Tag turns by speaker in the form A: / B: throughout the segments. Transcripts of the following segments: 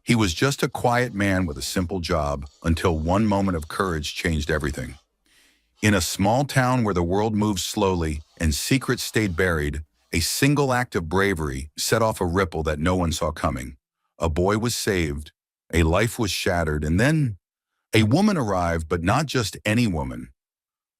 A: He was just a quiet man with a simple job until one moment of courage changed everything. In a small town where the world moved slowly and secrets stayed buried, a single act of bravery set off a ripple that no one saw coming. A boy was saved, a life was shattered, and then a woman arrived, but not just any woman.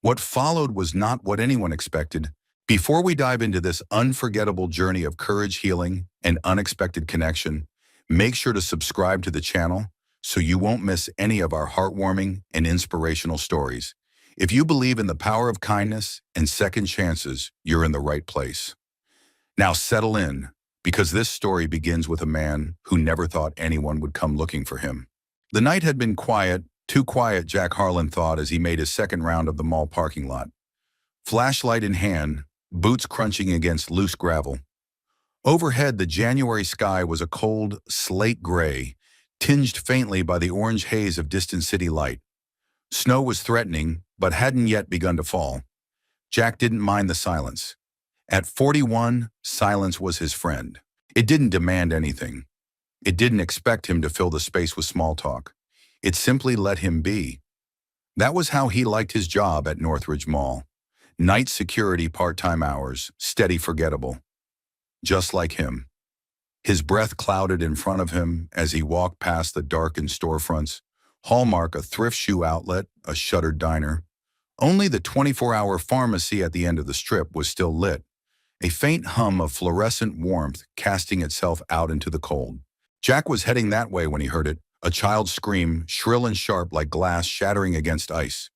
A: What followed was not what anyone expected. Before we dive into this unforgettable journey of courage, healing, and unexpected connection, make sure to subscribe to the channel so you won't miss any of our heartwarming and inspirational stories. If you believe in the power of kindness and second chances, you're in the right place. Now settle in, because this story begins with a man who never thought anyone would come looking for him. The night had been quiet, too quiet, Jack Harlan thought as he made his second round of the mall parking lot. Flashlight in hand, boots crunching against loose gravel. Overhead, the January sky was a cold, slate gray, tinged faintly by the orange haze of distant city light. Snow was threatening, but hadn't yet begun to fall. Jack didn't mind the silence. At 41, silence was his friend. It didn't demand anything. It didn't expect him to fill the space with small talk. It simply let him be. That was how he liked his job at Northridge Mall. Night security, part-time hours, steady, forgettable. Just like him. His breath clouded in front of him as he walked past the darkened storefronts. Hallmark, a thrift shoe outlet, a shuttered diner. Only the 24-hour pharmacy at the end of the strip was still lit, a faint hum of fluorescent warmth casting itself out into the cold. Jack was heading that way when he heard it, a child's scream, shrill and sharp like glass shattering against ice.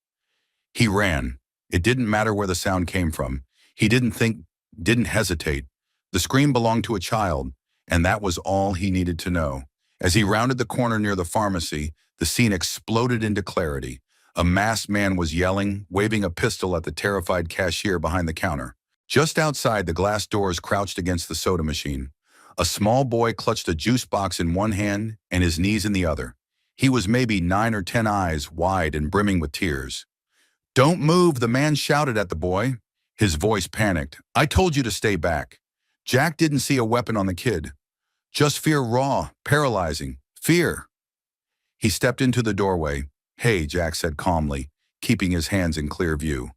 A: He ran. It didn't matter where the sound came from. He didn't think, didn't hesitate. The scream belonged to a child, and that was all he needed to know. As he rounded the corner near the pharmacy, the scene exploded into clarity. A masked man was yelling, waving a pistol at the terrified cashier behind the counter. Just outside, the glass doors crouched against the soda machine. A small boy clutched a juice box in one hand and his knees in the other. He was maybe 9 or 10 eyes wide and brimming with tears. "Don't move," the man shouted at the boy. His voice panicked. "I told you to stay back." Jack didn't see a weapon on the kid. Just fear, raw, paralyzing. Fear. He stepped into the doorway. "Hey," Jack said calmly, keeping his hands in clear view.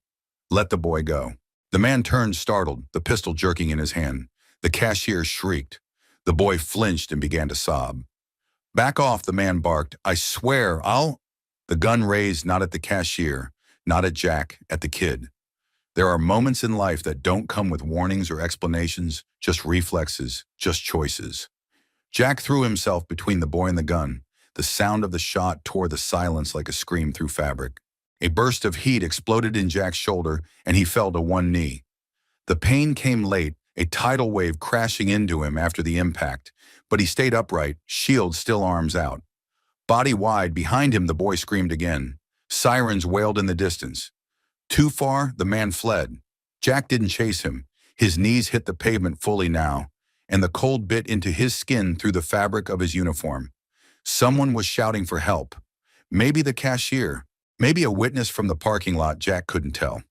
A: "Let the boy go." The man turned startled, the pistol jerking in his hand. The cashier shrieked. The boy flinched and began to sob. "Back off," the man barked. "I swear, I'll—" The gun raised, not at the cashier, not at Jack, at the kid. There are moments in life that don't come with warnings or explanations, just reflexes, just choices. Jack threw himself between the boy and the gun. The sound of the shot tore the silence like a scream through fabric. A burst of heat exploded in Jack's shoulder, and he fell to one knee. The pain came late, a tidal wave crashing into him after the impact, but he stayed upright, shield still, arms out. Body wide, behind him the boy screamed again. Sirens wailed in the distance. Too far, the man fled. Jack didn't chase him. His knees hit the pavement fully now, and the cold bit into his skin through the fabric of his uniform. Someone was shouting for help. Maybe the cashier, maybe a witness from the parking lot. Jack couldn't tell.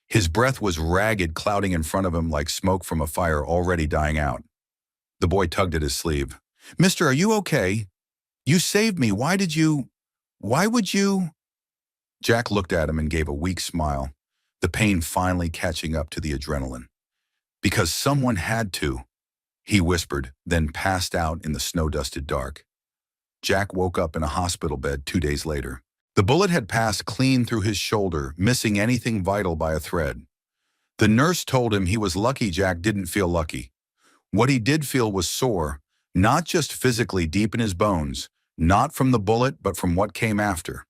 A: His breath was ragged, clouding in front of him like smoke from a fire already dying out. The boy tugged at his sleeve. "Mister, are you okay? You saved me. Why would you?" Jack looked at him and gave a weak smile, the pain finally catching up to the adrenaline. "Because someone had to," he whispered, then passed out in the snow-dusted dark. Jack woke up in a hospital bed 2 days later. The bullet had passed clean through his shoulder, missing anything vital by a thread. The nurse told him he was lucky Jack didn't feel lucky. What he did feel was sore, not just physically, deep in his bones, not from the bullet, but from what came after.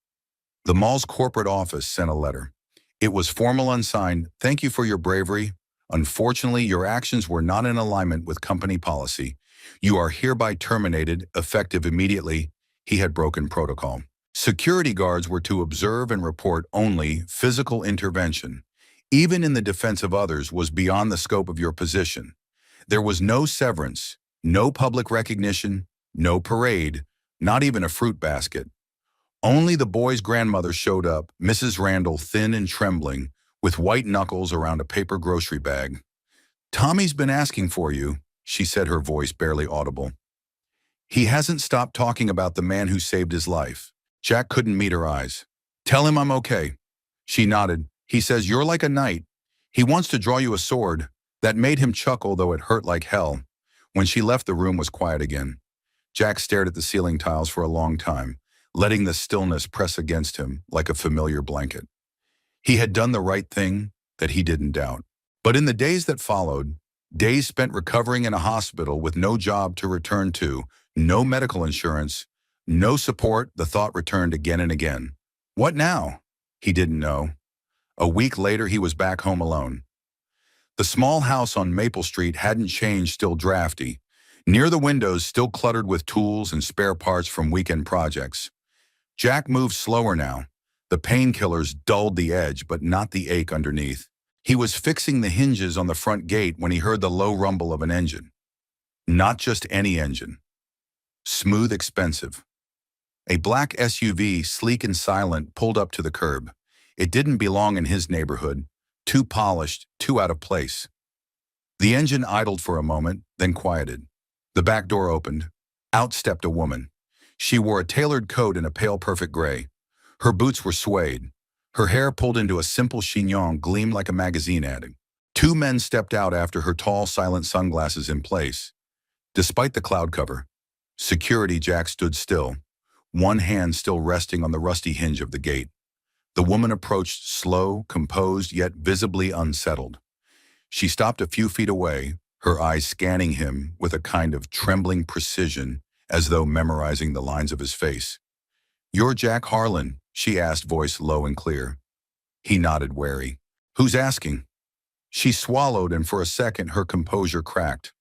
A: The mall's corporate office sent a letter. It was formal, unsigned. "Thank you for your bravery. Unfortunately, your actions were not in alignment with company policy. You are hereby terminated, effective immediately." He had broken protocol. Security guards were to observe and report only. Physical intervention, even in the defense of others, was beyond the scope of your position. There was no severance, no public recognition, no parade, not even a fruit basket. Only the boy's grandmother showed up, Mrs. Randall, thin and trembling, with white knuckles around a paper grocery bag. "Tommy's been asking for you," she said, her voice barely audible. He hasn't stopped talking about the man who saved his life. Jack couldn't meet her eyes. Tell him I'm okay. She nodded. He says you're like a knight. He wants to draw you a sword. That made him chuckle, though it hurt like hell. When she left, the room was quiet again. Jack stared at the ceiling tiles for a long time, letting the stillness press against him like a familiar blanket. He had done the right thing that he didn't doubt. But in the days that followed, days spent recovering in a hospital with no job to return to, no medical insurance, no support, the thought returned again and again. What now? He didn't know. A week later, he was back home alone. The small house on Maple Street hadn't changed, still drafty. Near the windows, still cluttered with tools and spare parts from weekend projects. Jack moved slower now. The painkillers dulled the edge, but not the ache underneath. He was fixing the hinges on the front gate when he heard the low rumble of an engine. Not just any engine. Smooth, expensive. A black SUV, sleek and silent, pulled up to the curb. It didn't belong in his neighborhood. Too polished, too out of place. The engine idled for a moment, then quieted. The back door opened. Out stepped a woman. She wore a tailored coat in a pale perfect gray. Her boots were suede. Her hair pulled into a simple chignon gleamed like a magazine ad. Two men stepped out after her, tall, silent sunglasses in place. Despite the cloud cover, security, Jack stood still, one hand still resting on the rusty hinge of the gate. The woman approached, slow, composed, yet visibly unsettled. She stopped a few feet away, her eyes scanning him with a kind of trembling precision, as though memorizing the lines of his face. "You're Jack Harlan?" she asked, voice low and clear. He nodded, wary. "Who's asking?" She swallowed, and for a second her composure cracked.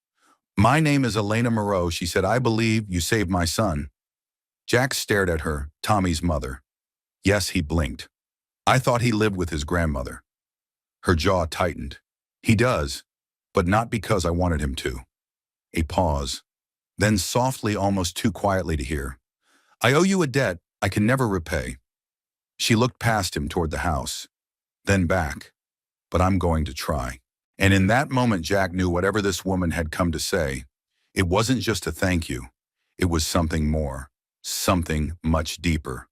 A: "My name is Elena Moreau," she said. "I believe you saved my son." Jack stared at her, Tommy's mother. Yes, he blinked. "I thought he lived with his grandmother." Her jaw tightened. "He does, but not because I wanted him to." A pause. Then softly, almost too quietly to hear, "I owe you a debt I can never repay." She looked past him toward the house, then back. "But I'm going to try." And in that moment, Jack knew whatever this woman had come to say, it wasn't just a thank you. It was something more, something much deeper.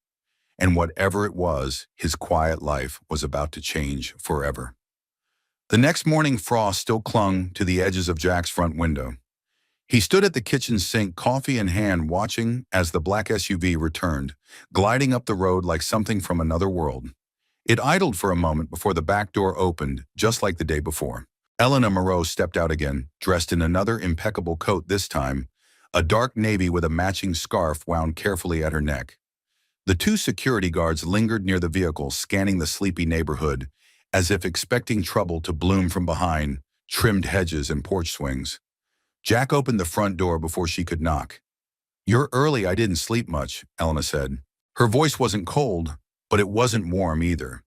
A: And whatever it was, his quiet life was about to change forever. The next morning, frost still clung to the edges of Jack's front window. He stood at the kitchen sink, coffee in hand, watching as the black SUV returned, gliding up the road like something from another world. It idled for a moment before the back door opened, just like the day before. Elena Moreau stepped out again, dressed in another impeccable coat, this time a dark navy with a matching scarf wound carefully at her neck. The two security guards lingered near the vehicle, scanning the sleepy neighborhood, as if expecting trouble to bloom from behind trimmed hedges and porch swings. Jack opened the front door before she could knock. "You're early, I didn't sleep much," Elena said. Her voice wasn't cold, but it wasn't warm either.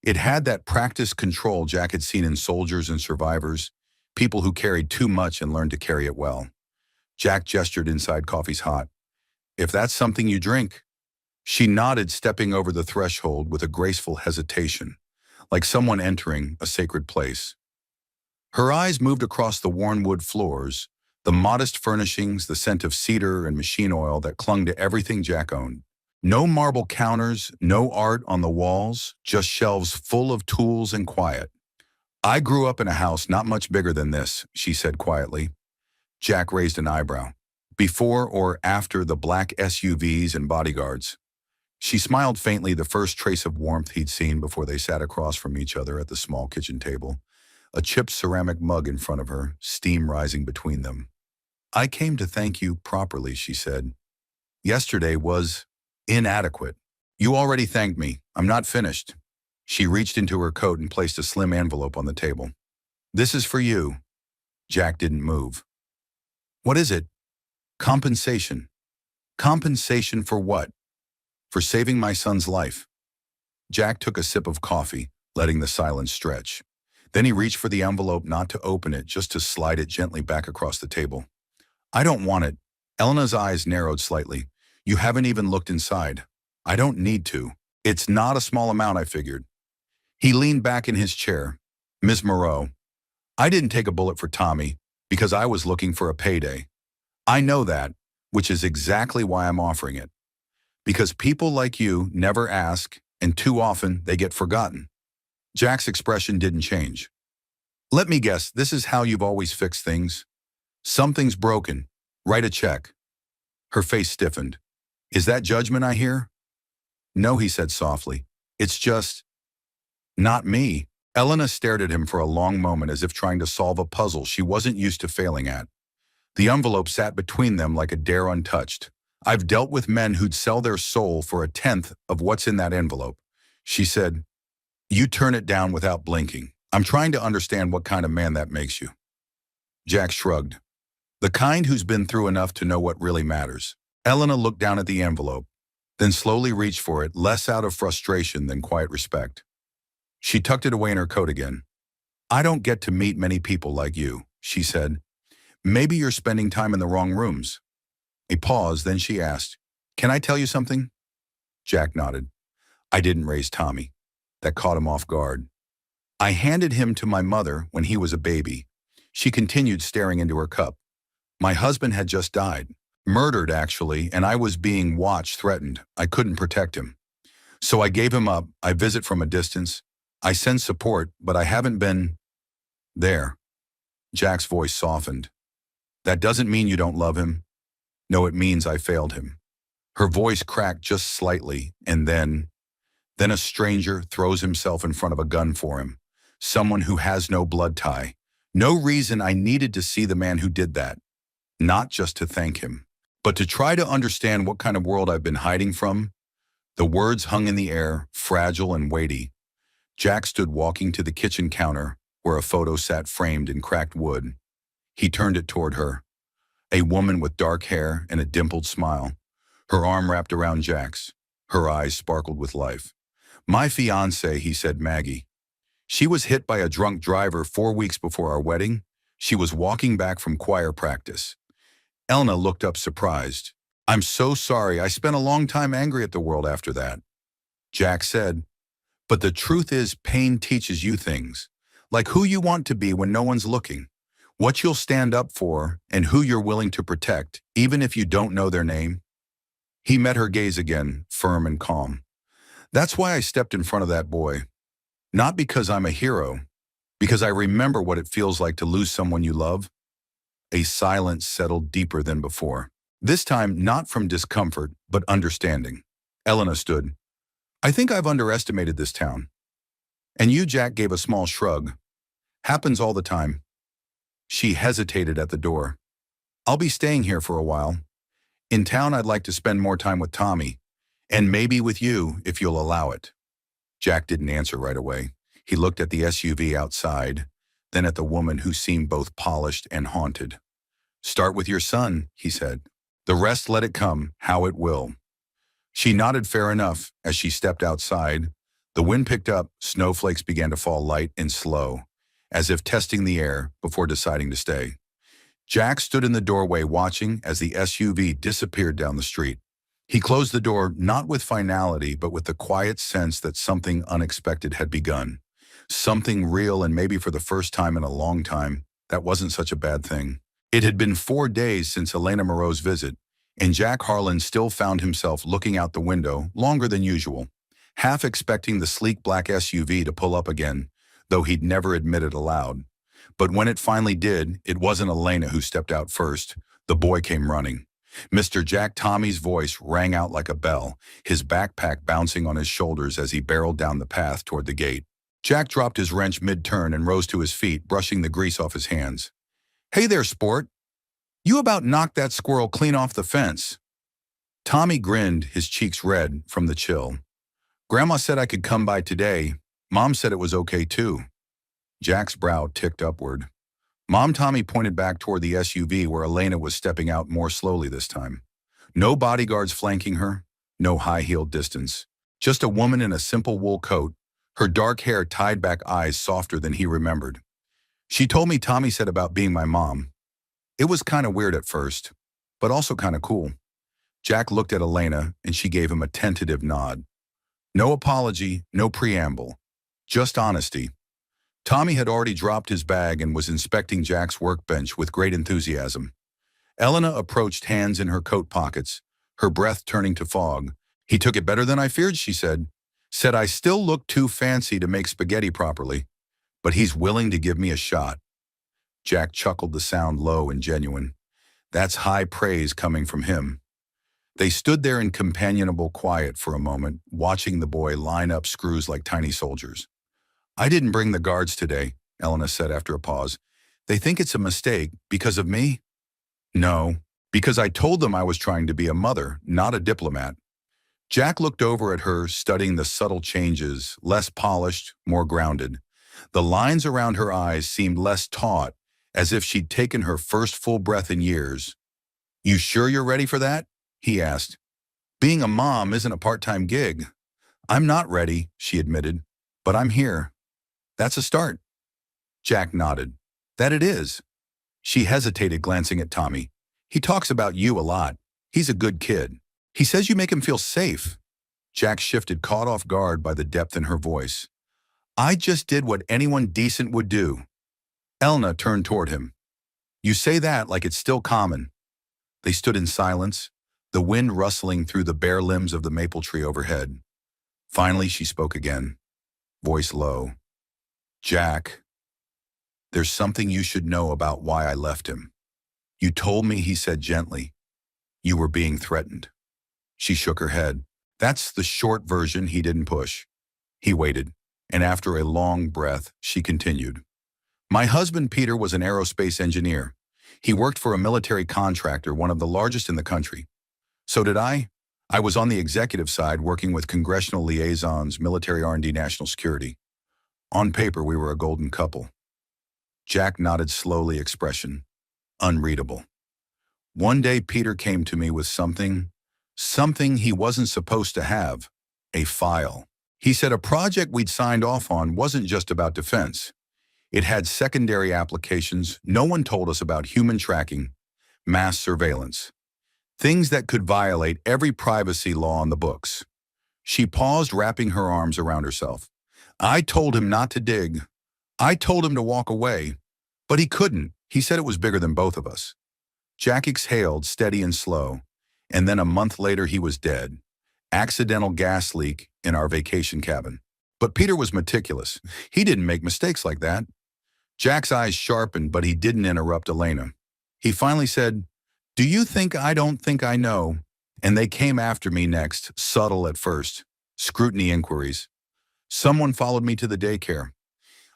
A: It had that practiced control Jack had seen in soldiers and survivors, people who carried too much and learned to carry it well. Jack gestured inside. "Coffee's hot. If that's something you drink." She nodded, stepping over the threshold with a graceful hesitation, like someone entering a sacred place. Her eyes moved across the worn wood floors, the modest furnishings, the scent of cedar and machine oil that clung to everything Jack owned. No marble counters, no art on the walls, just shelves full of tools and quiet. "I grew up in a house not much bigger than this," she said quietly. Jack raised an eyebrow. "Before or after the black SUVs and bodyguards?" She smiled faintly, the first trace of warmth he'd seen before they sat across from each other at the small kitchen table, a chipped ceramic mug in front of her, steam rising between them. "I came to thank you properly," she said. "Yesterday was inadequate." "You already thanked me. I'm not finished." She reached into her coat and placed a slim envelope on the table. "This is for you." Jack didn't move. "What is it?" "Compensation." "Compensation for what?" "For saving my son's life." Jack took a sip of coffee, letting the silence stretch. Then he reached for the envelope, not to open it, just to slide it gently back across the table. "I don't want it." Elena's eyes narrowed slightly. "You haven't even looked inside." "I don't need to. It's not a small amount, I figured." He leaned back in his chair. "Ms. Moreau, I didn't take a bullet for Tommy because I was looking for a payday. I know that, which is exactly why I'm offering it. Because people like you never ask, and too often they get forgotten. Jack's expression didn't change. Let me guess, this is how you've always fixed things? Something's broken. Write a check. Her face stiffened. Is that judgment I hear? No, he said softly. It's just, not me. Elena stared at him for a long moment as if trying to solve a puzzle she wasn't used to failing at. The envelope sat between them like a dare untouched. I've dealt with men who'd sell their soul for a tenth of what's in that envelope. She said, you turn it down without blinking. I'm trying to understand what kind of man that makes you. Jack shrugged. The kind who's been through enough to know what really matters. Elena looked down at the envelope, then slowly reached for it, less out of frustration than quiet respect. She tucked it away in her coat again. I don't get to meet many people like you, she said. Maybe you're spending time in the wrong rooms. A pause, then she asked, can I tell you something? Jack nodded. I didn't raise Tommy. That caught him off guard. I handed him to my mother when he was a baby. She continued, staring into her cup. My husband had just died. Murdered, actually, and I was being watched, threatened. I couldn't protect him. So I gave him up. I visit from a distance. I send support, but I haven't been there. Jack's voice softened. That doesn't mean you don't love him. No, it means I failed him. Her voice cracked just slightly, and then a stranger throws himself in front of a gun for him. Someone who has no blood tie. No reason I needed to see the man who did that. Not just to thank him, but to try to understand what kind of world I've been hiding from. The words hung in the air, fragile and weighty. Jack stood walking to the kitchen counter, where a photo sat framed in cracked wood. He turned it toward her. A woman with dark hair and a dimpled smile. Her arm wrapped around Jack's. Her eyes sparkled with life. My fiancée, he said, Maggie. She was hit by a drunk driver 4 weeks before our wedding. She was walking back from choir practice. Elena looked up surprised. I'm so sorry. I spent a long time angry at the world after that. Jack said, but the truth is pain teaches you things, like who you want to be when no one's looking, what you'll stand up for, and who you're willing to protect, even if you don't know their name. He met her gaze again, firm and calm. That's why I stepped in front of that boy. Not because I'm a hero, because I remember what it feels like to lose someone you love. A silence settled deeper than before. This time, not from discomfort, but understanding. Elena stood. I think I've underestimated this town. And you, Jack, gave a small shrug. Happens all the time. She hesitated at the door. I'll be staying here for a while. In town, I'd like to spend more time with Tommy, and maybe with you, if you'll allow it. Jack didn't answer right away. He looked at the SUV outside, then at the woman who seemed both polished and haunted. Start with your son, he said. The rest let it come, how it will. She nodded fair enough as she stepped outside. The wind picked up, snowflakes began to fall light and slow, as if testing the air before deciding to stay. Jack stood in the doorway watching as the SUV disappeared down the street. He closed the door not with finality, but with the quiet sense that something unexpected had begun. Something real, and maybe for the first time in a long time, that wasn't such a bad thing. It had been 4 days since Elena Moreau's visit, and Jack Harlan still found himself looking out the window longer than usual, half expecting the sleek black SUV to pull up again, though he'd never admit it aloud. But when it finally did, it wasn't Elena who stepped out first. The boy came running. Mr. Jack Tommy's voice rang out like a bell, his backpack bouncing on his shoulders as he barreled down the path toward the gate. Jack dropped his wrench mid-turn and rose to his feet, brushing the grease off his hands. Hey there, sport. You about knocked that squirrel clean off the fence. Tommy grinned, his cheeks red from the chill. Grandma said I could come by today. Mom said it was okay too. Jack's brow ticked upward. Mom Tommy pointed back toward the SUV where Elena was stepping out more slowly this time. No bodyguards flanking her, no high-heeled distance. Just a woman in a simple wool coat, her dark hair tied back, eyes softer than he remembered. She told me Tommy said about being my mom. It was kind of weird at first, but also kind of cool. Jack looked at Elena and she gave him a tentative nod. No apology, no preamble, just honesty. Tommy had already dropped his bag and was inspecting Jack's workbench with great enthusiasm. Elena approached, hands in her coat pockets, her breath turning to fog. He took it better than I feared, she said. Said I still look too fancy to make spaghetti properly, but he's willing to give me a shot. Jack chuckled, the sound low and genuine. That's high praise coming from him. They stood there in companionable quiet for a moment, watching the boy line up screws like tiny soldiers. I didn't bring the guards today, Elena said after a pause. They think it's a mistake because of me? No, because I told them I was trying to be a mother, not a diplomat. Jack looked over at her, studying the subtle changes, less polished, more grounded. The lines around her eyes seemed less taut, as if she'd taken her first full breath in years. You sure you're ready for that? He asked. Being a mom isn't a part-time gig. I'm not ready, she admitted, but I'm here. That's a start. Jack nodded. That it is. She hesitated, glancing at Tommy. He talks about you a lot. He's a good kid. He says you make him feel safe. Jack shifted, caught off guard by the depth in her voice. I just did what anyone decent would do. Elena turned toward him. You say that like it's still common. They stood in silence, the wind rustling through the bare limbs of the maple tree overhead. Finally, she spoke again, voice low. Jack, there's something you should know about why I left him. You told me, he said gently. You were being threatened. She shook her head. That's the short version. He didn't push. He waited, and after a long breath, she continued. My husband, Peter, was an aerospace engineer. He worked for a military contractor, one of the largest in the country. So did I. I was on the executive side working with congressional liaisons, military R&D, national security. On paper, we were a golden couple. Jack nodded slowly, expression unreadable. One day, Peter came to me with something he wasn't supposed to have, a file. He said a project we'd signed off on wasn't just about defense. It had secondary applications. No one told us about human tracking, mass surveillance, things that could violate every privacy law on the books. She paused, wrapping her arms around herself. I told him not to dig. I told him to walk away, but he couldn't. He said it was bigger than both of us. Jack exhaled, steady and slow, and then a month later he was dead. Accidental gas leak in our vacation cabin. But Peter was meticulous. He didn't make mistakes like that. Jack's eyes sharpened, but he didn't interrupt Elena. He finally said, Do you think I don't think I know? And they came after me next, subtle at first. Scrutiny inquiries. Someone followed me to the daycare.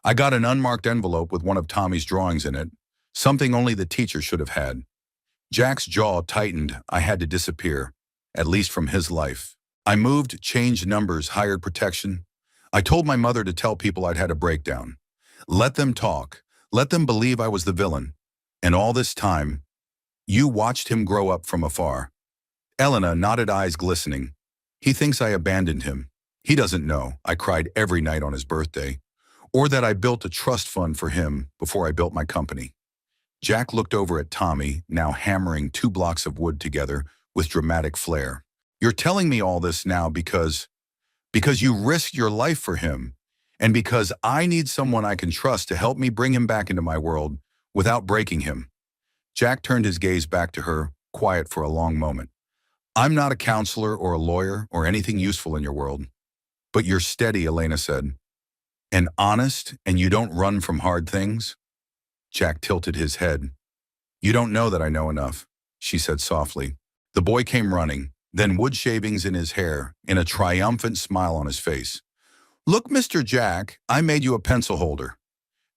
A: I got an unmarked envelope with one of Tommy's drawings in it, something only the teacher should have had. Jack's jaw tightened. I had to disappear, at least from his life. I moved, changed numbers, hired protection. I told my mother to tell people I'd had a breakdown. Let them talk. Let them believe I was the villain. And all this time, you watched him grow up from afar. Elena nodded, eyes glistening. He thinks I abandoned him. He doesn't know I cried every night on his birthday, or that I built a trust fund for him before I built my company. Jack looked over at Tommy, now hammering 2 blocks of wood together with dramatic flair. You're telling me all this now because you risked your life for him, and because I need someone I can trust to help me bring him back into my world without breaking him. Jack turned his gaze back to her, quiet for a long moment. I'm not a counselor or a lawyer or anything useful in your world. But you're steady, Elena said. And honest, and you don't run from hard things? Jack tilted his head. You don't know that I know enough, she said softly. The boy came running, then wood shavings in his hair, and a triumphant smile on his face. Look, Mr. Jack, I made you a pencil holder.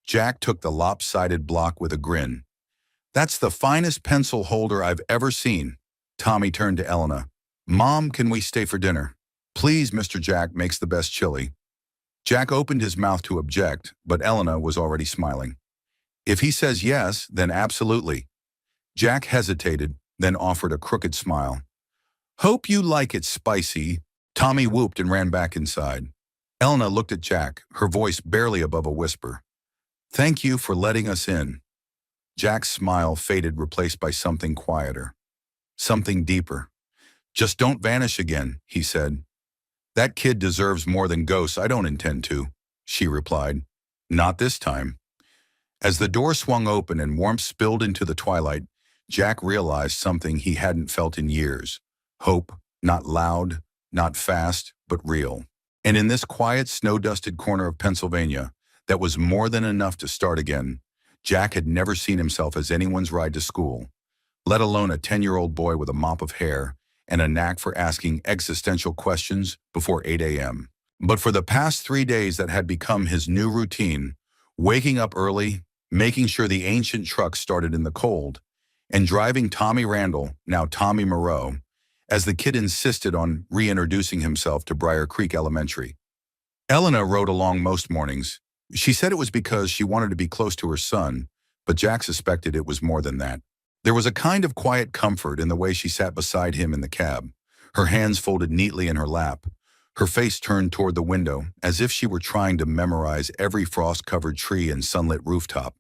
A: Jack took the lopsided block with a grin. That's the finest pencil holder I've ever seen. Tommy turned to Elena. Mom, can we stay for dinner? Please, Mr. Jack makes the best chili. Jack opened his mouth to object, but Elena was already smiling. If he says yes, then absolutely. Jack hesitated, then offered a crooked smile. Hope you like it spicy. Tommy whooped and ran back inside. Elena looked at Jack, her voice barely above a whisper. Thank you for letting us in. Jack's smile faded, replaced by something quieter. Something deeper. Just don't vanish again, he said. That kid deserves more than ghosts. I don't intend to, she replied. Not this time. As the door swung open and warmth spilled into the twilight, Jack realized something he hadn't felt in years. Hope, not loud, not fast, but real. And in this quiet, snow-dusted corner of Pennsylvania, that was more than enough to start again, Jack had never seen himself as anyone's ride to school, let alone a 10-year-old boy with a mop of hair and a knack for asking existential questions before 8 a.m. But for the past 3 days that had become his new routine, waking up early, making sure the ancient truck started in the cold, and driving Tommy Randall, now Tommy Moreau, as the kid insisted on reintroducing himself to Briar Creek Elementary. Elena rode along most mornings. She said it was because she wanted to be close to her son, but Jack suspected it was more than that. There was a kind of quiet comfort in the way she sat beside him in the cab, her hands folded neatly in her lap, her face turned toward the window as if she were trying to memorize every frost-covered tree and sunlit rooftop.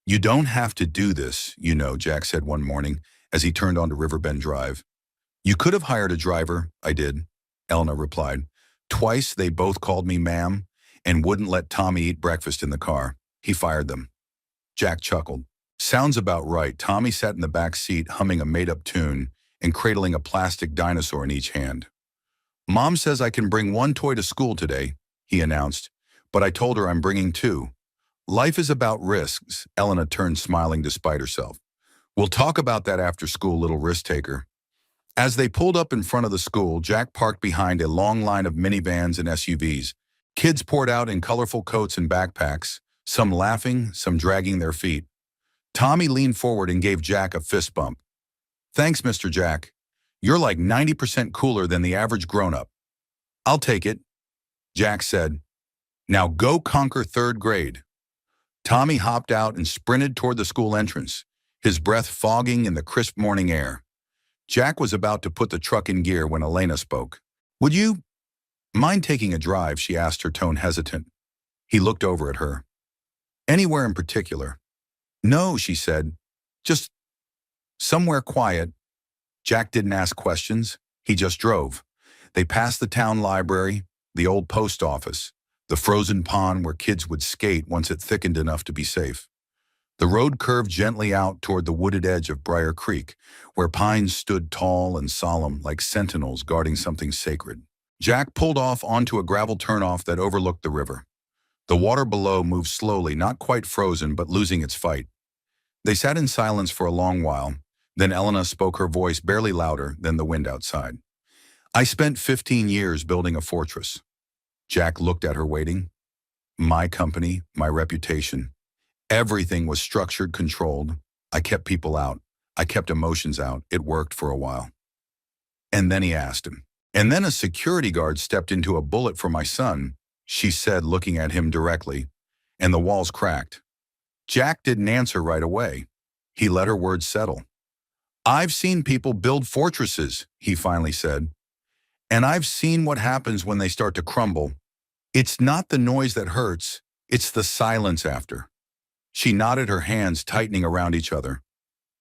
A: "You don't have to do this, you know," Jack said one morning as he turned onto Riverbend Drive. "You could have hired a driver." "I did," Elena replied. "Twice they both called me ma'am and wouldn't let Tommy eat breakfast in the car. He fired them." Jack chuckled. "Sounds about right." Tommy sat in the back seat humming a made-up tune and cradling a plastic dinosaur in each hand. "Mom says I can bring one toy to school today," he announced, "but I told her I'm bringing two. Life is about risks." Elena turned smiling despite herself. "We'll talk about that after school, little risk-taker." As they pulled up in front of the school, Jack parked behind a long line of minivans and SUVs. Kids poured out in colorful coats and backpacks, some laughing, some dragging their feet. Tommy leaned forward and gave Jack a fist bump. "Thanks, Mr. Jack. You're like 90% cooler than the average grown-up." "I'll take it," Jack said. "Now go conquer third grade." Tommy hopped out and sprinted toward the school entrance, his breath fogging in the crisp morning air. Jack was about to put the truck in gear when Elena spoke. "Would you mind taking a drive?" she asked, her tone hesitant. He looked over at her. "Anywhere in particular?" "No," she said. "Just somewhere quiet." Jack didn't ask questions. He just drove. They passed the town library, the old post office, the frozen pond where kids would skate once it thickened enough to be safe. The road curved gently out toward the wooded edge of Briar Creek, where pines stood tall and solemn like sentinels guarding something sacred. Jack pulled off onto a gravel turnoff that overlooked the river. The water below moved slowly, not quite frozen, but losing its fight. They sat in silence for a long while. Then Elena spoke, her voice barely louder than the wind outside. "I spent 15 years building a fortress." Jack looked at her, waiting. "My company, my reputation. Everything was structured, controlled. I kept people out. I kept emotions out. It worked for a while." And then he asked him. "And then a security guard stepped into a bullet for my son," she said, looking at him directly, "and the walls cracked." Jack didn't answer right away. He let her words settle. "I've seen people build fortresses," he finally said. "And I've seen what happens when they start to crumble. It's not the noise that hurts, it's the silence after." She nodded, her hands tightening around each other.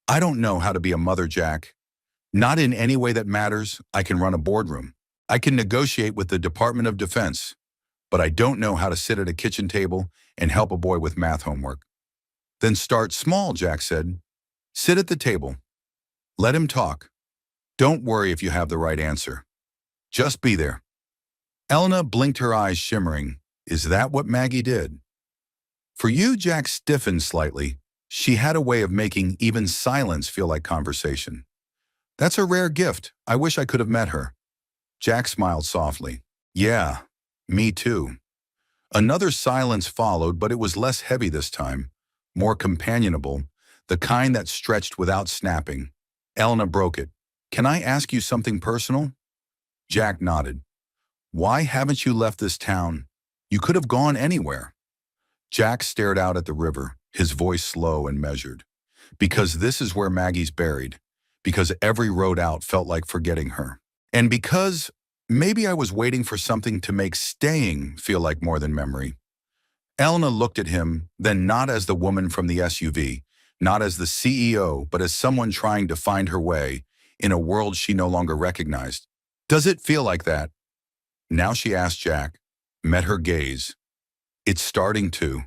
A: "I don't know how to be a mother, Jack. Not in any way that matters. I can run a boardroom. I can negotiate with the Department of Defense. But I don't know how to sit at a kitchen table and help a boy with math homework." "Then start small," Jack said. "Sit at the table. Let him talk. Don't worry if you have the right answer. Just be there." Elena blinked, her eyes shimmering. "Is that what Maggie did?" "For you," Jack stiffened slightly. "She had a way of making even silence feel like conversation. That's a rare gift. I wish I could have met her." Jack smiled softly. "Yeah, me too." Another silence followed, but it was less heavy this time, more companionable, the kind that stretched without snapping. Elena broke it. "Can I ask you something personal?" Jack nodded. "Why haven't you left this town? You could have gone anywhere." Jack stared out at the river, his voice slow and measured. "Because this is where Maggie's buried. Because every road out felt like forgetting her. And because maybe I was waiting for something to make staying feel like more than memory." Elena looked at him, then not as the woman from the SUV, not as the CEO, but as someone trying to find her way in a world she no longer recognized. "Does it feel like that?" Now she asked Jack, met her gaze. "It's starting to."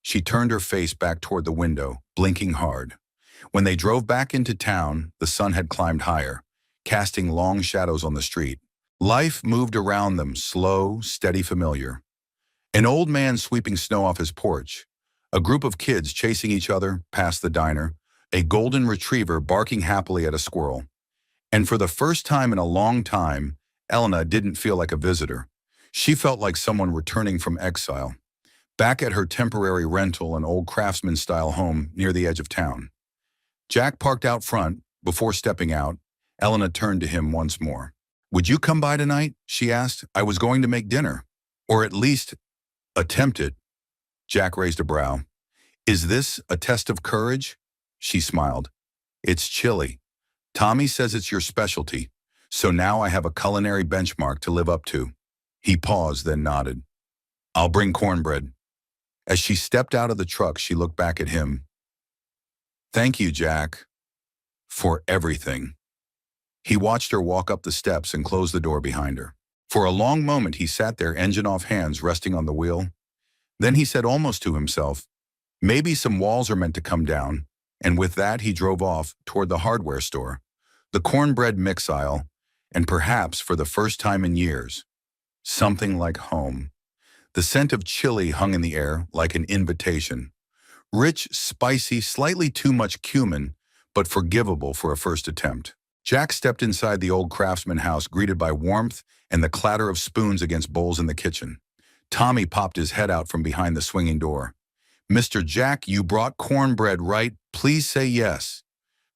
A: She turned her face back toward the window, blinking hard. When they drove back into town, the sun had climbed higher, casting long shadows on the street. Life moved around them, slow, steady, familiar. An old man sweeping snow off his porch, a group of kids chasing each other past the diner, a golden retriever barking happily at a squirrel. And for the first time in a long time, Elena didn't feel like a visitor. She felt like someone returning from exile, back at her temporary rental, an old craftsman-style home near the edge of town. Jack parked out front. Before stepping out, Elena turned to him once more. "Would you come by tonight?" she asked. "I was going to make dinner. Or at least attempt it." Jack raised a brow. "Is this a test of courage?" She smiled. "It's chili. Tommy says it's your specialty, so now I have a culinary benchmark to live up to." He paused, then nodded. "I'll bring cornbread." As she stepped out of the truck, she looked back at him. "Thank you, Jack, for everything." He watched her walk up the steps and close the door behind her. For a long moment, he sat there, engine off, hands resting on the wheel. Then he said, almost to himself, "Maybe some walls are meant to come down." And with that, he drove off toward the hardware store, the cornbread mix aisle, and perhaps for the first time in years, something like home. The scent of chili hung in the air like an invitation. Rich, spicy, slightly too much cumin, but forgivable for a first attempt. Jack stepped inside the old craftsman house, greeted by warmth and the clatter of spoons against bowls in the kitchen. Tommy popped his head out from behind the swinging door. "Mr. Jack, you brought cornbread, right? Please say yes."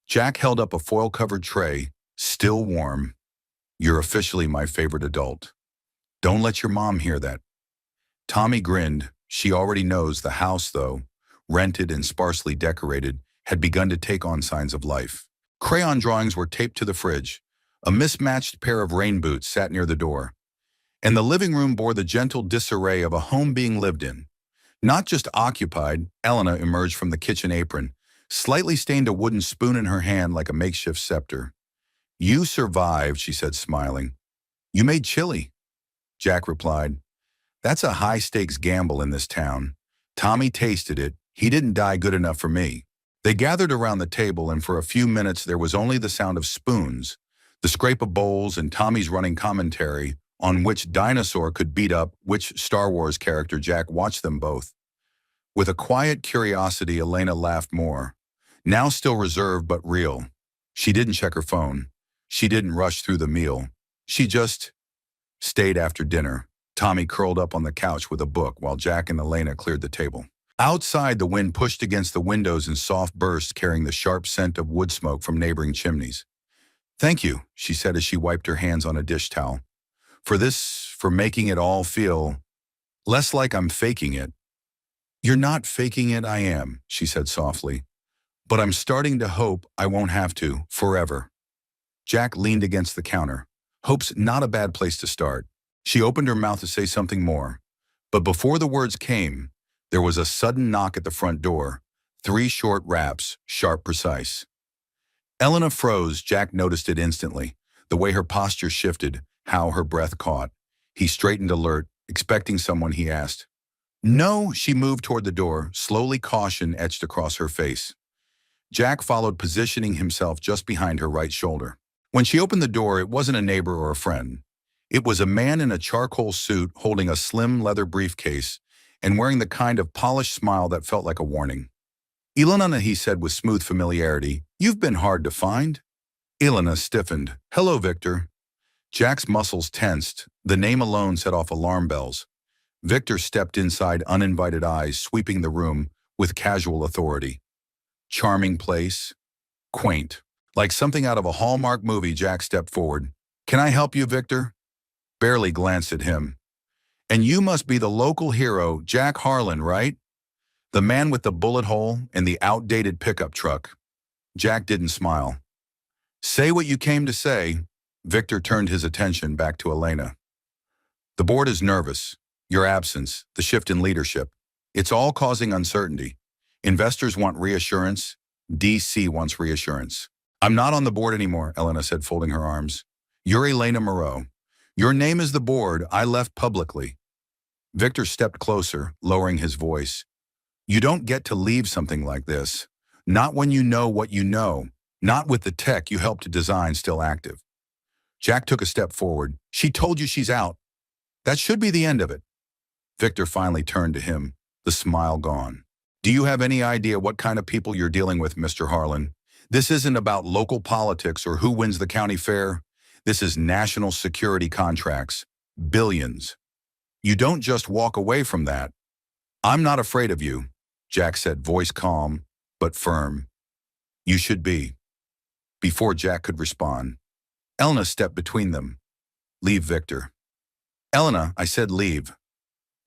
A: Jack held up a foil-covered tray, still warm. "You're officially my favorite adult. Don't let your mom hear that." Tommy grinned. She already knows. The house, though, rented and sparsely decorated, had begun to take on signs of life. Crayon drawings were taped to the fridge. A mismatched pair of rain boots sat near the door. And the living room bore the gentle disarray of a home being lived in. Not just occupied. Elena emerged from the kitchen apron, slightly stained, a wooden spoon in her hand like a makeshift scepter. "You survived," she said, smiling. "You made chili." Jack replied, "That's a high-stakes gamble in this town. Tommy tasted it. He didn't die good enough for me." They gathered around the table, and for a few minutes there was only the sound of spoons, the scrape of bowls, and Tommy's running commentary on which dinosaur could beat up which Star Wars character. Jack watched them both. With a quiet curiosity, Elena laughed more, now still reserved but real. She didn't check her phone. She didn't rush through the meal. She just stayed after dinner. Tommy curled up on the couch with a book while Jack and Elena cleared the table. Outside, the wind pushed against the windows in soft bursts, carrying the sharp scent of wood smoke from neighboring chimneys. "Thank you," she said as she wiped her hands on a dish towel. For making it all feel less like I'm faking it." "You're not faking it, I am," she said softly. "But I'm starting to hope I won't have to, forever." Jack leaned against the counter. Hope's not a bad place to start. She opened her mouth to say something more. But before the words came, there was a sudden knock at the front door. 3 short raps, sharp, precise. Elena froze. Jack noticed it instantly. The way her posture shifted, how her breath caught. He straightened, alert, expecting someone. He asked, "No." She moved toward the door, slowly, caution etched across her face. Jack followed, positioning himself just behind her right shoulder. When she opened the door, it wasn't a neighbor or a friend. It was a man in a charcoal suit, holding a slim leather briefcase and wearing the kind of polished smile that felt like a warning. "Ilona," he said with smooth familiarity, "you've been hard to find." Ilona stiffened. "Hello, Victor." Jack's muscles tensed. The name alone set off alarm bells. Victor stepped inside, uninvited eyes sweeping the room with casual authority. Charming place. Quaint. Like something out of a Hallmark movie. Jack stepped forward. "Can I help you, Victor?" Barely glanced at him. "And you must be the local hero, Jack Harlan, right? The man with the bullet hole and the outdated pickup truck." Jack didn't smile. "Say what you came to say." Victor turned his attention back to Elena. "The board is nervous. Your absence, the shift in leadership. It's all causing uncertainty. Investors want reassurance. DC wants reassurance." "I'm not on the board anymore," Elena said, folding her arms. "You're Elena Moreau. Your name is the board. I left publicly." Victor stepped closer, lowering his voice. "You don't get to leave something like this. Not when you know what you know. Not with the tech you helped to design still active. Jack took a step forward. She told you she's out. That should be the end of it. Victor finally turned to him, the smile gone. Do you have any idea what kind of people you're dealing with, Mr. Harlan? This isn't about local politics or who wins the county fair. This is national security contracts. Billions. You don't just walk away from that. I'm not afraid of you, Jack said, voice calm, but firm. You should be. Before Jack could respond, Elena stepped between them. Leave, Victor. Elena, I said leave.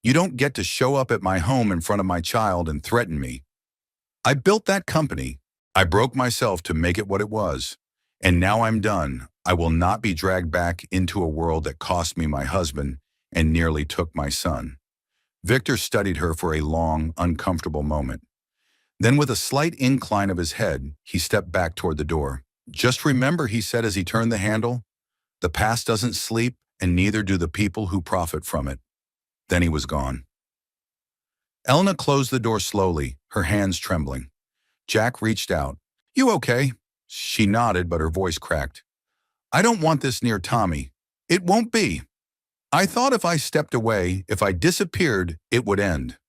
A: You don't get to show up at my home in front of my child and threaten me. I built that company. I broke myself to make it what it was. And now I'm done. I will not be dragged back into a world that cost me my husband and nearly took my son. Victor studied her for a long, uncomfortable moment. Then with a slight incline of his head, he stepped back toward the door. Just remember, he said as he turned the handle, the past doesn't sleep and neither do the people who profit from it. Then he was gone. Elena closed the door slowly, her hands trembling. Jack reached out. You okay? She nodded, but her voice cracked. I don't want this near Tommy. It won't be. I thought if I stepped away, if I disappeared, it would end.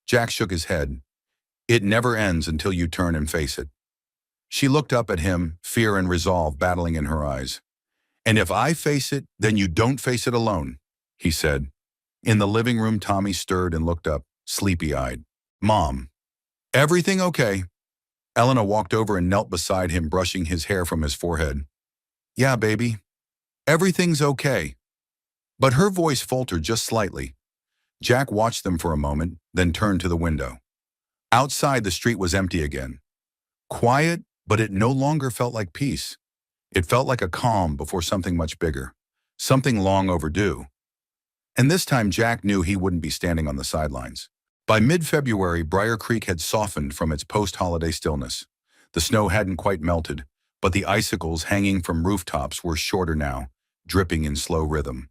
A: Jack shook his head. It never ends until you turn and face it. She looked up at him, fear and resolve battling in her eyes. And if I face it, then you don't face it alone, he said. In the living room, Tommy stirred and looked up, sleepy-eyed. Mom. Everything okay? Elena walked over and knelt beside him, brushing his hair from his forehead. Yeah, baby. Everything's okay. But her voice faltered just slightly. Jack watched them for a moment, then turned to the window. Outside, the street was empty again. Quiet, but it no longer felt like peace. It felt like a calm before something much bigger, something long overdue. And this time Jack knew he wouldn't be standing on the sidelines. By mid-February, Briar Creek had softened from its post-holiday stillness. The snow hadn't quite melted, but the icicles hanging from rooftops were shorter now, dripping in slow rhythm.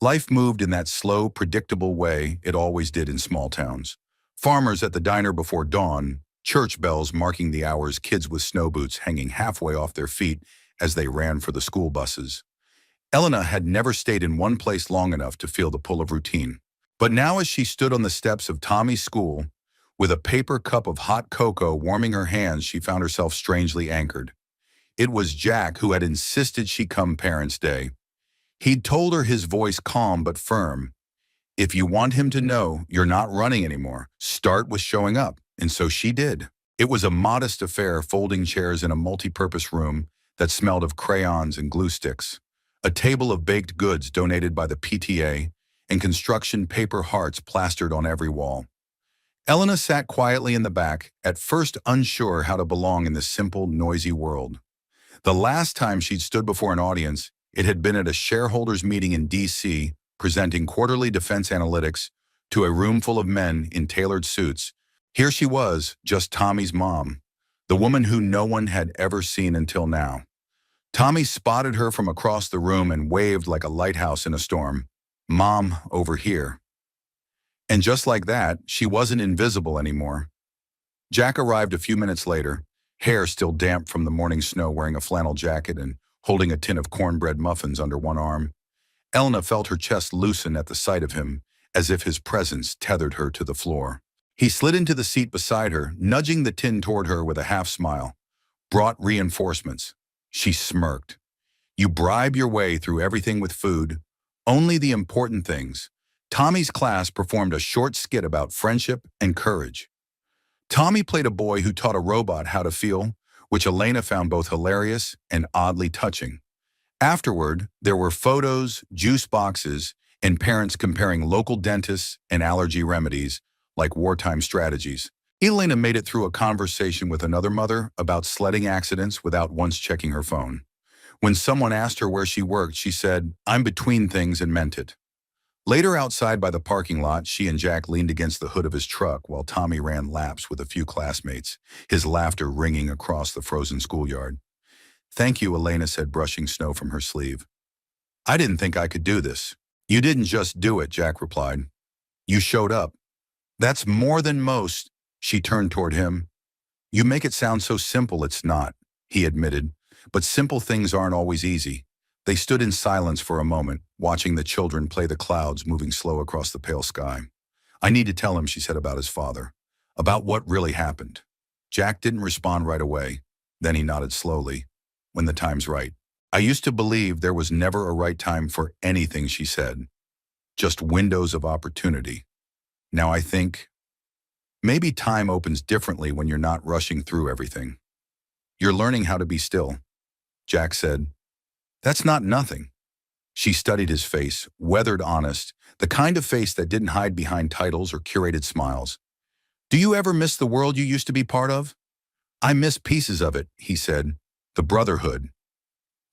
A: Life moved in that slow, predictable way it always did in small towns. Farmers at the diner before dawn, church bells marking the hours, kids with snow boots hanging halfway off their feet as they ran for the school buses. Elena had never stayed in one place long enough to feel the pull of routine. But now as she stood on the steps of Tommy's school, with a paper cup of hot cocoa warming her hands, she found herself strangely anchored. It was Jack who had insisted she come Parents' Day. He'd told her, his voice calm but firm, if you want him to know you're not running anymore, start with showing up. And so she did. It was a modest affair, folding chairs in a multi-purpose room that smelled of crayons and glue sticks, a table of baked goods donated by the PTA, and construction paper hearts plastered on every wall. Elena sat quietly in the back, at first unsure how to belong in this simple, noisy world. The last time she'd stood before an audience, it had been at a shareholders meeting in D.C., presenting quarterly defense analytics to a room full of men in tailored suits. Here she was, just Tommy's mom, the woman who no one had ever seen until now. Tommy spotted her from across the room and waved like a lighthouse in a storm. Mom, over here. And just like that, she wasn't invisible anymore. Jack arrived a few minutes later, hair still damp from the morning snow, wearing a flannel jacket and holding a tin of cornbread muffins under one arm. Elena felt her chest loosen at the sight of him, as if his presence tethered her to the floor. He slid into the seat beside her, nudging the tin toward her with a half smile. Brought reinforcements. She smirked. You bribe your way through everything with food, only the important things. Tommy's class performed a short skit about friendship and courage. Tommy played a boy who taught a robot how to feel, which Elena found both hilarious and oddly touching. Afterward, there were photos, juice boxes, and parents comparing local dentists and allergy remedies like wartime strategies. Elena made it through a conversation with another mother about sledding accidents without once checking her phone. When someone asked her where she worked, she said, I'm between things, and meant it. Later, outside by the parking lot, she and Jack leaned against the hood of his truck while Tommy ran laps with a few classmates, his laughter ringing across the frozen schoolyard. Thank you, Elena said, brushing snow from her sleeve. I didn't think I could do this. You didn't just do it, Jack replied. You showed up. That's more than most. She turned toward him. You make it sound so simple, it's not, he admitted. But simple things aren't always easy. They stood in silence for a moment, watching the children play the clouds moving slow across the pale sky. I need to tell him, she said, about his father. About what really happened. Jack didn't respond right away. Then he nodded slowly. When the time's right. I used to believe there was never a right time for anything, she said. Just windows of opportunity. Now I think maybe time opens differently when you're not rushing through everything. You're learning how to be still, Jack said. That's not nothing. She studied his face, weathered, honest, the kind of face that didn't hide behind titles or curated smiles. Do you ever miss the world you used to be part of? I miss pieces of it, he said. The brotherhood,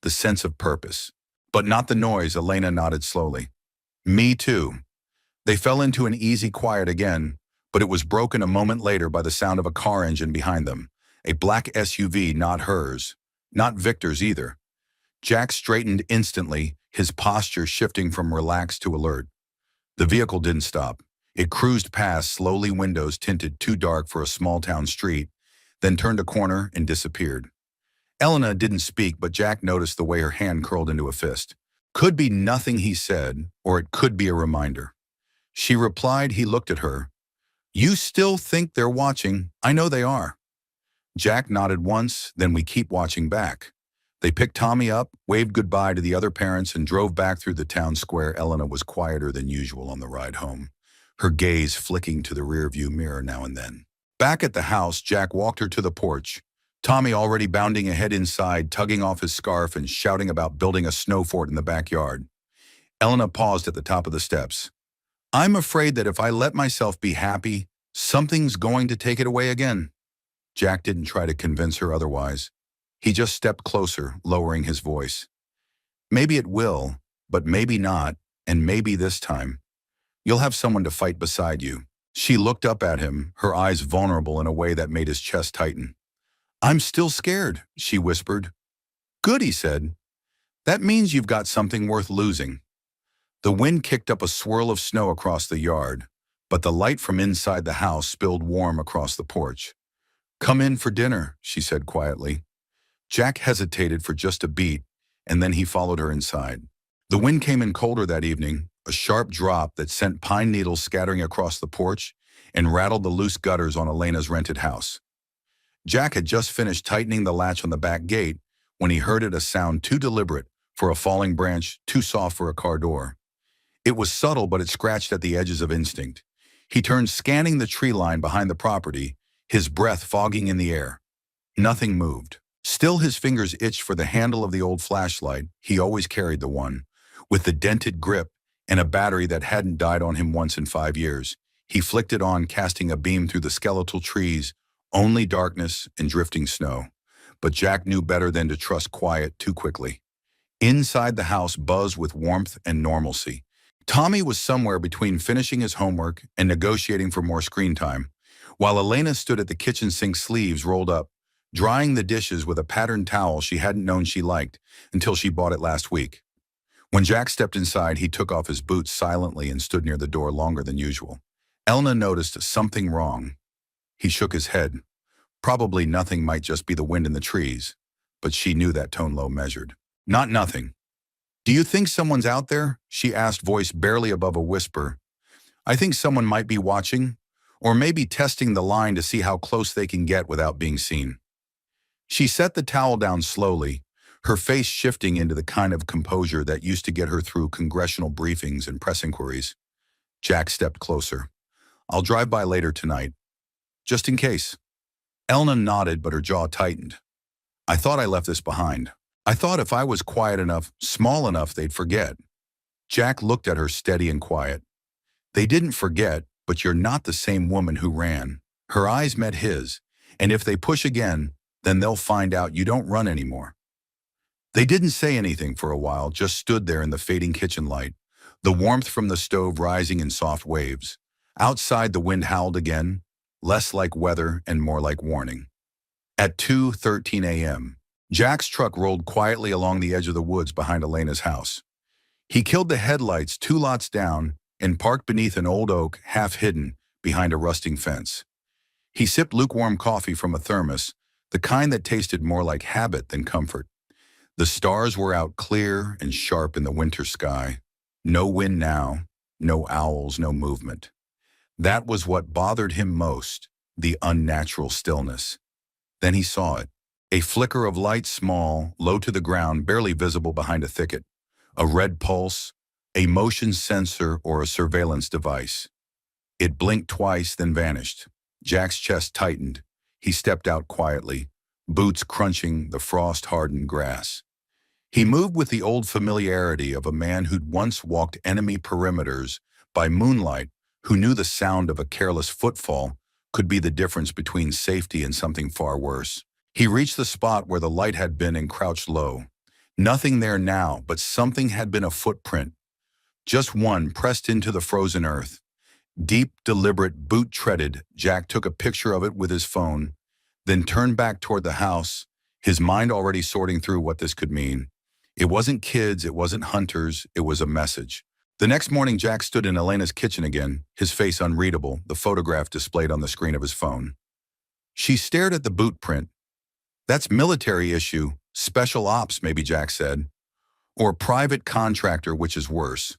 A: the sense of purpose. But not the noise, Elena nodded slowly. Me too. They fell into an easy quiet again, but it was broken a moment later by the sound of a car engine behind them. A black SUV, not hers. Not Victor's either. Jack straightened instantly, his posture shifting from relaxed to alert. The vehicle didn't stop. It cruised past, slowly, windows tinted too dark for a small-town street, then turned a corner and disappeared. Elena didn't speak, but Jack noticed the way her hand curled into a fist. Could be nothing, he said, or it could be a reminder. She replied. He looked at her. You still think they're watching? I know they are. Jack nodded once, then we keep watching back. They picked Tommy up, waved goodbye to the other parents, and drove back through the town square. Elena was quieter than usual on the ride home, her gaze flicking to the rearview mirror now and then. Back at the house, Jack walked her to the porch, Tommy already bounding ahead inside, tugging off his scarf and shouting about building a snow fort in the backyard. Elena paused at the top of the steps. I'm afraid that if I let myself be happy, something's going to take it away again. Jack didn't try to convince her otherwise. He just stepped closer, lowering his voice. Maybe it will, but maybe not, and maybe this time. You'll have someone to fight beside you. She looked up at him, her eyes vulnerable in a way that made his chest tighten. I'm still scared, she whispered. Good, he said. That means you've got something worth losing. The wind kicked up a swirl of snow across the yard, but the light from inside the house spilled warm across the porch. Come in for dinner, she said quietly. Jack hesitated for just a beat, and then he followed her inside. The wind came in colder that evening, a sharp drop that sent pine needles scattering across the porch and rattled the loose gutters on Elena's rented house. Jack had just finished tightening the latch on the back gate when he heard it, a sound too deliberate for a falling branch, too soft for a car door. It was subtle, but it scratched at the edges of instinct. He turned, scanning the tree line behind the property, his breath fogging in the air. Nothing moved. Still, his fingers itched for the handle of the old flashlight. He always carried the one, with the dented grip and a battery that hadn't died on him once in 5 years. He flicked it on, casting a beam through the skeletal trees, only darkness and drifting snow. But Jack knew better than to trust quiet too quickly. Inside the house buzzed with warmth and normalcy. Tommy was somewhere between finishing his homework and negotiating for more screen time, while Elena stood at the kitchen sink, sleeves rolled up, drying the dishes with a patterned towel she hadn't known she liked until she bought it last week. When Jack stepped inside, he took off his boots silently and stood near the door longer than usual. Elena noticed something wrong. He shook his head. Probably nothing, might just be the wind in the trees, but she knew that tone, low, measured. Not nothing. Do you think someone's out there? She asked, voice barely above a whisper. I think someone might be watching, or maybe testing the line to see how close they can get without being seen. She set the towel down slowly, her face shifting into the kind of composure that used to get her through congressional briefings and press inquiries. Jack stepped closer. I'll drive by later tonight, just in case. Elena nodded, but her jaw tightened. I thought I left this behind. I thought if I was quiet enough, small enough, they'd forget. Jack looked at her, steady and quiet. They didn't forget, but you're not the same woman who ran. Her eyes met his, and if they push again, then they'll find out you don't run anymore. They didn't say anything for a while, just stood there in the fading kitchen light, the warmth from the stove rising in soft waves. Outside, the wind howled again, less like weather and more like warning. At 2:13 a.m., Jack's truck rolled quietly along the edge of the woods behind Elena's house. He killed the headlights 2 lots down and parked beneath an old oak, half hidden behind a rusting fence. He sipped lukewarm coffee from a thermos, the kind that tasted more like habit than comfort. The stars were out clear and sharp in the winter sky. No wind now, no owls, no movement. That was what bothered him most, the unnatural stillness. Then he saw it. A flicker of light, small, low to the ground, barely visible behind a thicket. A red pulse, a motion sensor or a surveillance device. It blinked twice, then vanished. Jack's chest tightened. He stepped out quietly, boots crunching the frost-hardened grass. He moved with the old familiarity of a man who'd once walked enemy perimeters by moonlight, who knew the sound of a careless footfall could be the difference between safety and something far worse. He reached the spot where the light had been and crouched low. Nothing there now, but something had been a footprint. Just one pressed into the frozen earth. Deep, deliberate, boot-treaded. Jack took a picture of it with his phone, then turned back toward the house, his mind already sorting through what this could mean. It wasn't kids, it wasn't hunters, it was a message. The next morning, Jack stood in Elena's kitchen again, his face unreadable, the photograph displayed on the screen of his phone. She stared at the boot print. That's military issue, special ops, maybe Jack said. Or private contractor, which is worse.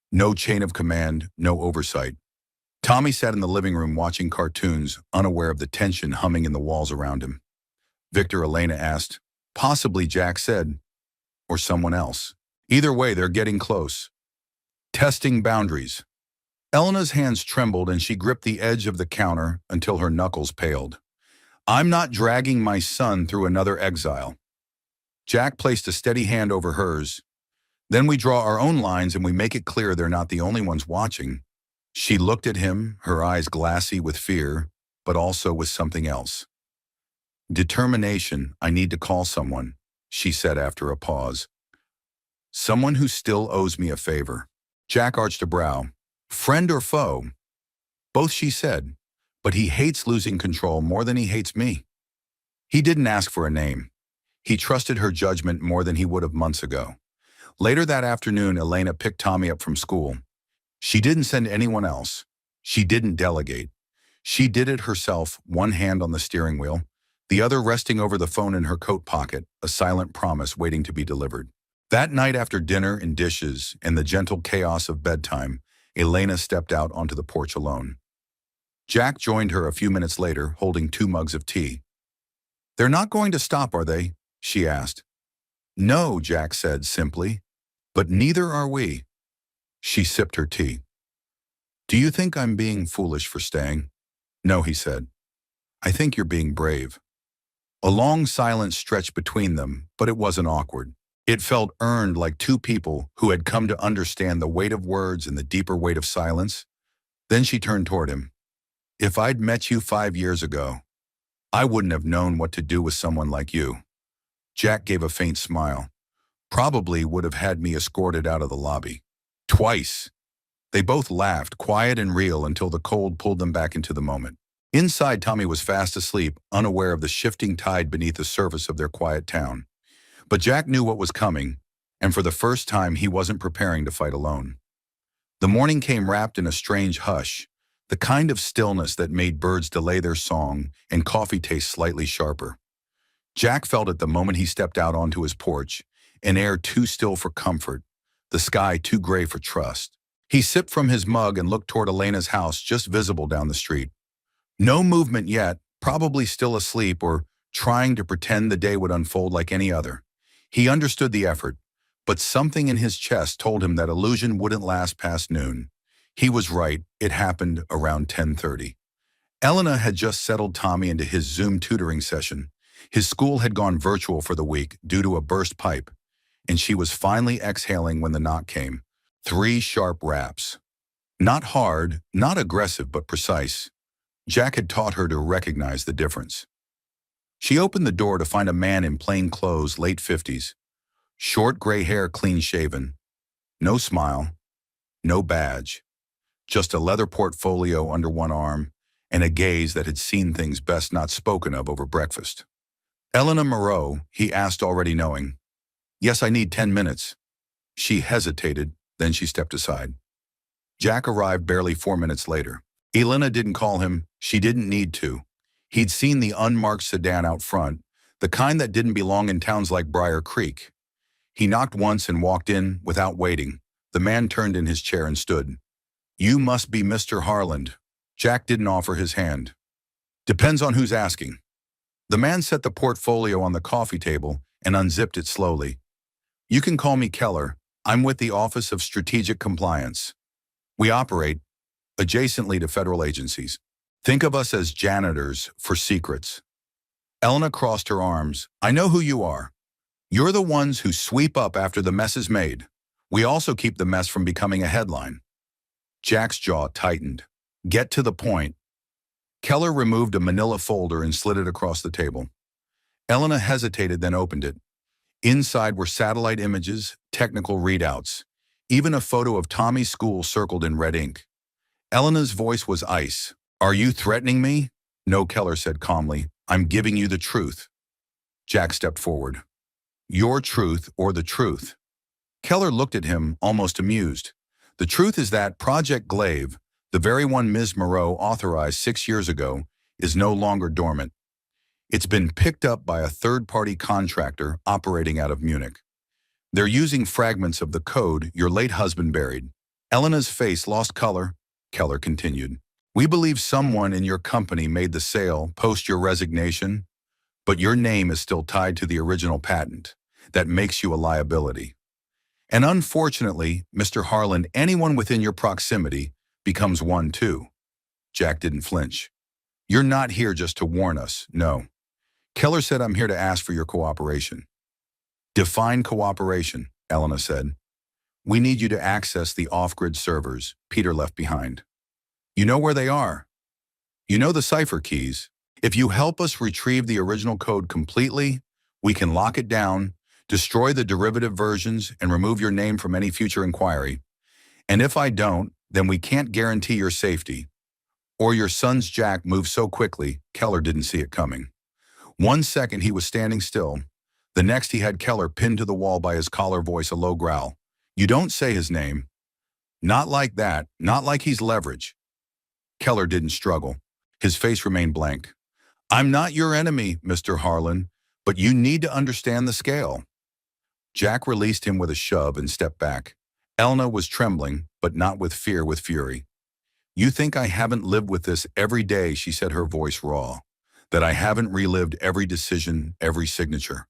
A: No chain of command, no oversight. Tommy sat in the living room watching cartoons, unaware of the tension humming in the walls around him. Victor, Elena asked. Possibly, Jack said. Or someone else. Either way, they're getting close. Testing boundaries. Elena's hands trembled and she gripped the edge of the counter until her knuckles paled. I'm not dragging my son through another exile. Jack placed a steady hand over hers. Then we draw our own lines and we make it clear they're not the only ones watching. She looked at him, her eyes glassy with fear, but also with something else. Determination, I need to call someone, she said after a pause. Someone who still owes me a favor. Jack arched a brow. Friend or foe? Both, she said, but he hates losing control more than he hates me. He didn't ask for a name. He trusted her judgment more than he would have months ago. Later that afternoon, Elena picked Tommy up from school. She didn't send anyone else. She didn't delegate. She did it herself, one hand on the steering wheel, the other resting over the phone in her coat pocket, a silent promise waiting to be delivered. That night after dinner and dishes and the gentle chaos of bedtime, Elena stepped out onto the porch alone. Jack joined her a few minutes later, holding 2 mugs of tea. They're not going to stop, are they? She asked. No, Jack said simply, but neither are we. She sipped her tea. Do you think I'm being foolish for staying? No, he said. I think you're being brave. A long silence stretched between them, but it wasn't awkward. It felt earned, like two people who had come to understand the weight of words and the deeper weight of silence. Then she turned toward him. If I'd met you 5 years ago, I wouldn't have known what to do with someone like you. Jack gave a faint smile. Probably would have had me escorted out of the lobby. Twice. They both laughed, quiet and real, until the cold pulled them back into the moment. Inside, Tommy was fast asleep, unaware of the shifting tide beneath the surface of their quiet town. But Jack knew what was coming, and for the first time he wasn't preparing to fight alone. The morning came wrapped in a strange hush, the kind of stillness that made birds delay their song and coffee taste slightly sharper. Jack felt it the moment he stepped out onto his porch, an air too still for comfort, the sky too gray for trust. He sipped from his mug and looked toward Elena's house, just visible down the street. No movement yet, probably still asleep or trying to pretend the day would unfold like any other. He understood the effort, but something in his chest told him that illusion wouldn't last past noon. He was right, it happened around 10:30. Elena had just settled Tommy into his Zoom tutoring session. His school had gone virtual for the week due to a burst pipe, and she was finally exhaling when the knock came. 3 sharp raps. Not hard, not aggressive, but precise. Jack had taught her to recognize the difference. She opened the door to find a man in plain clothes, late 50s. Short gray hair, clean shaven. No smile, no badge. Just a leather portfolio under one arm and a gaze that had seen things best not spoken of over breakfast. Elena Moreau, he asked, already knowing. Yes, I need 10 minutes. She hesitated, then she stepped aside. Jack arrived barely 4 minutes later. Elena didn't call him, She didn't need to. He'd seen the unmarked sedan out front, the kind that didn't belong in towns like Briar Creek. He knocked once and walked in without waiting. The man turned in his chair and stood. "You must be Mr. Harland." Jack didn't offer his hand. "Depends on who's asking." The man set the portfolio on the coffee table and unzipped it slowly. "You can call me Keller. I'm with the Office of Strategic Compliance. We operate adjacently to federal agencies. Think of us as janitors for secrets." Elena crossed her arms. "I know who you are. You're the ones who sweep up after the mess is made. We also keep the mess from becoming a headline." Jack's jaw tightened. "Get to the point." Keller removed a manila folder and slid it across the table. Elena hesitated, then opened it. Inside were satellite images, technical readouts, even a photo of Tommy's school circled in red ink. Elena's voice was ice. "Are you threatening me?" "No," Keller said calmly. "I'm giving you the truth." Jack stepped forward. "Your truth or the truth?" Keller looked at him, almost amused. "The truth is that Project Glaive, the very one Ms. Moreau authorized 6 years ago, is no longer dormant. It's been picked up by a third-party contractor operating out of Munich. They're using fragments of the code your late husband buried." Elena's face lost color. Keller continued. "We believe someone in your company made the sale post your resignation, but your name is still tied to the original patent. That makes you a liability. And unfortunately, Mr. Harland, anyone within your proximity becomes one too." Jack didn't flinch. "You're not here just to warn us, no." Keller said, "I'm here to ask for your cooperation." "Define cooperation," Elena said. "We need you to access the off-grid servers Peter left behind. You know where they are. You know the cipher keys. If you help us retrieve the original code completely, we can lock it down, destroy the derivative versions, and remove your name from any future inquiry. And if I don't, then we can't guarantee your safety." Or your son's Jack moved so quickly, Keller didn't see it coming. 1 second he was standing still. The next he had Keller pinned to the wall by his collar, voice a low growl. "You don't say his name. Not like that, not like he's leverage." Keller didn't struggle. His face remained blank. "I'm not your enemy, Mr. Harlan, but you need to understand the scale." Jack released him with a shove and stepped back. Elena was trembling, but not with fear, with fury. "You think I haven't lived with this every day," she said, her voice raw. "That I haven't relived every decision, every signature.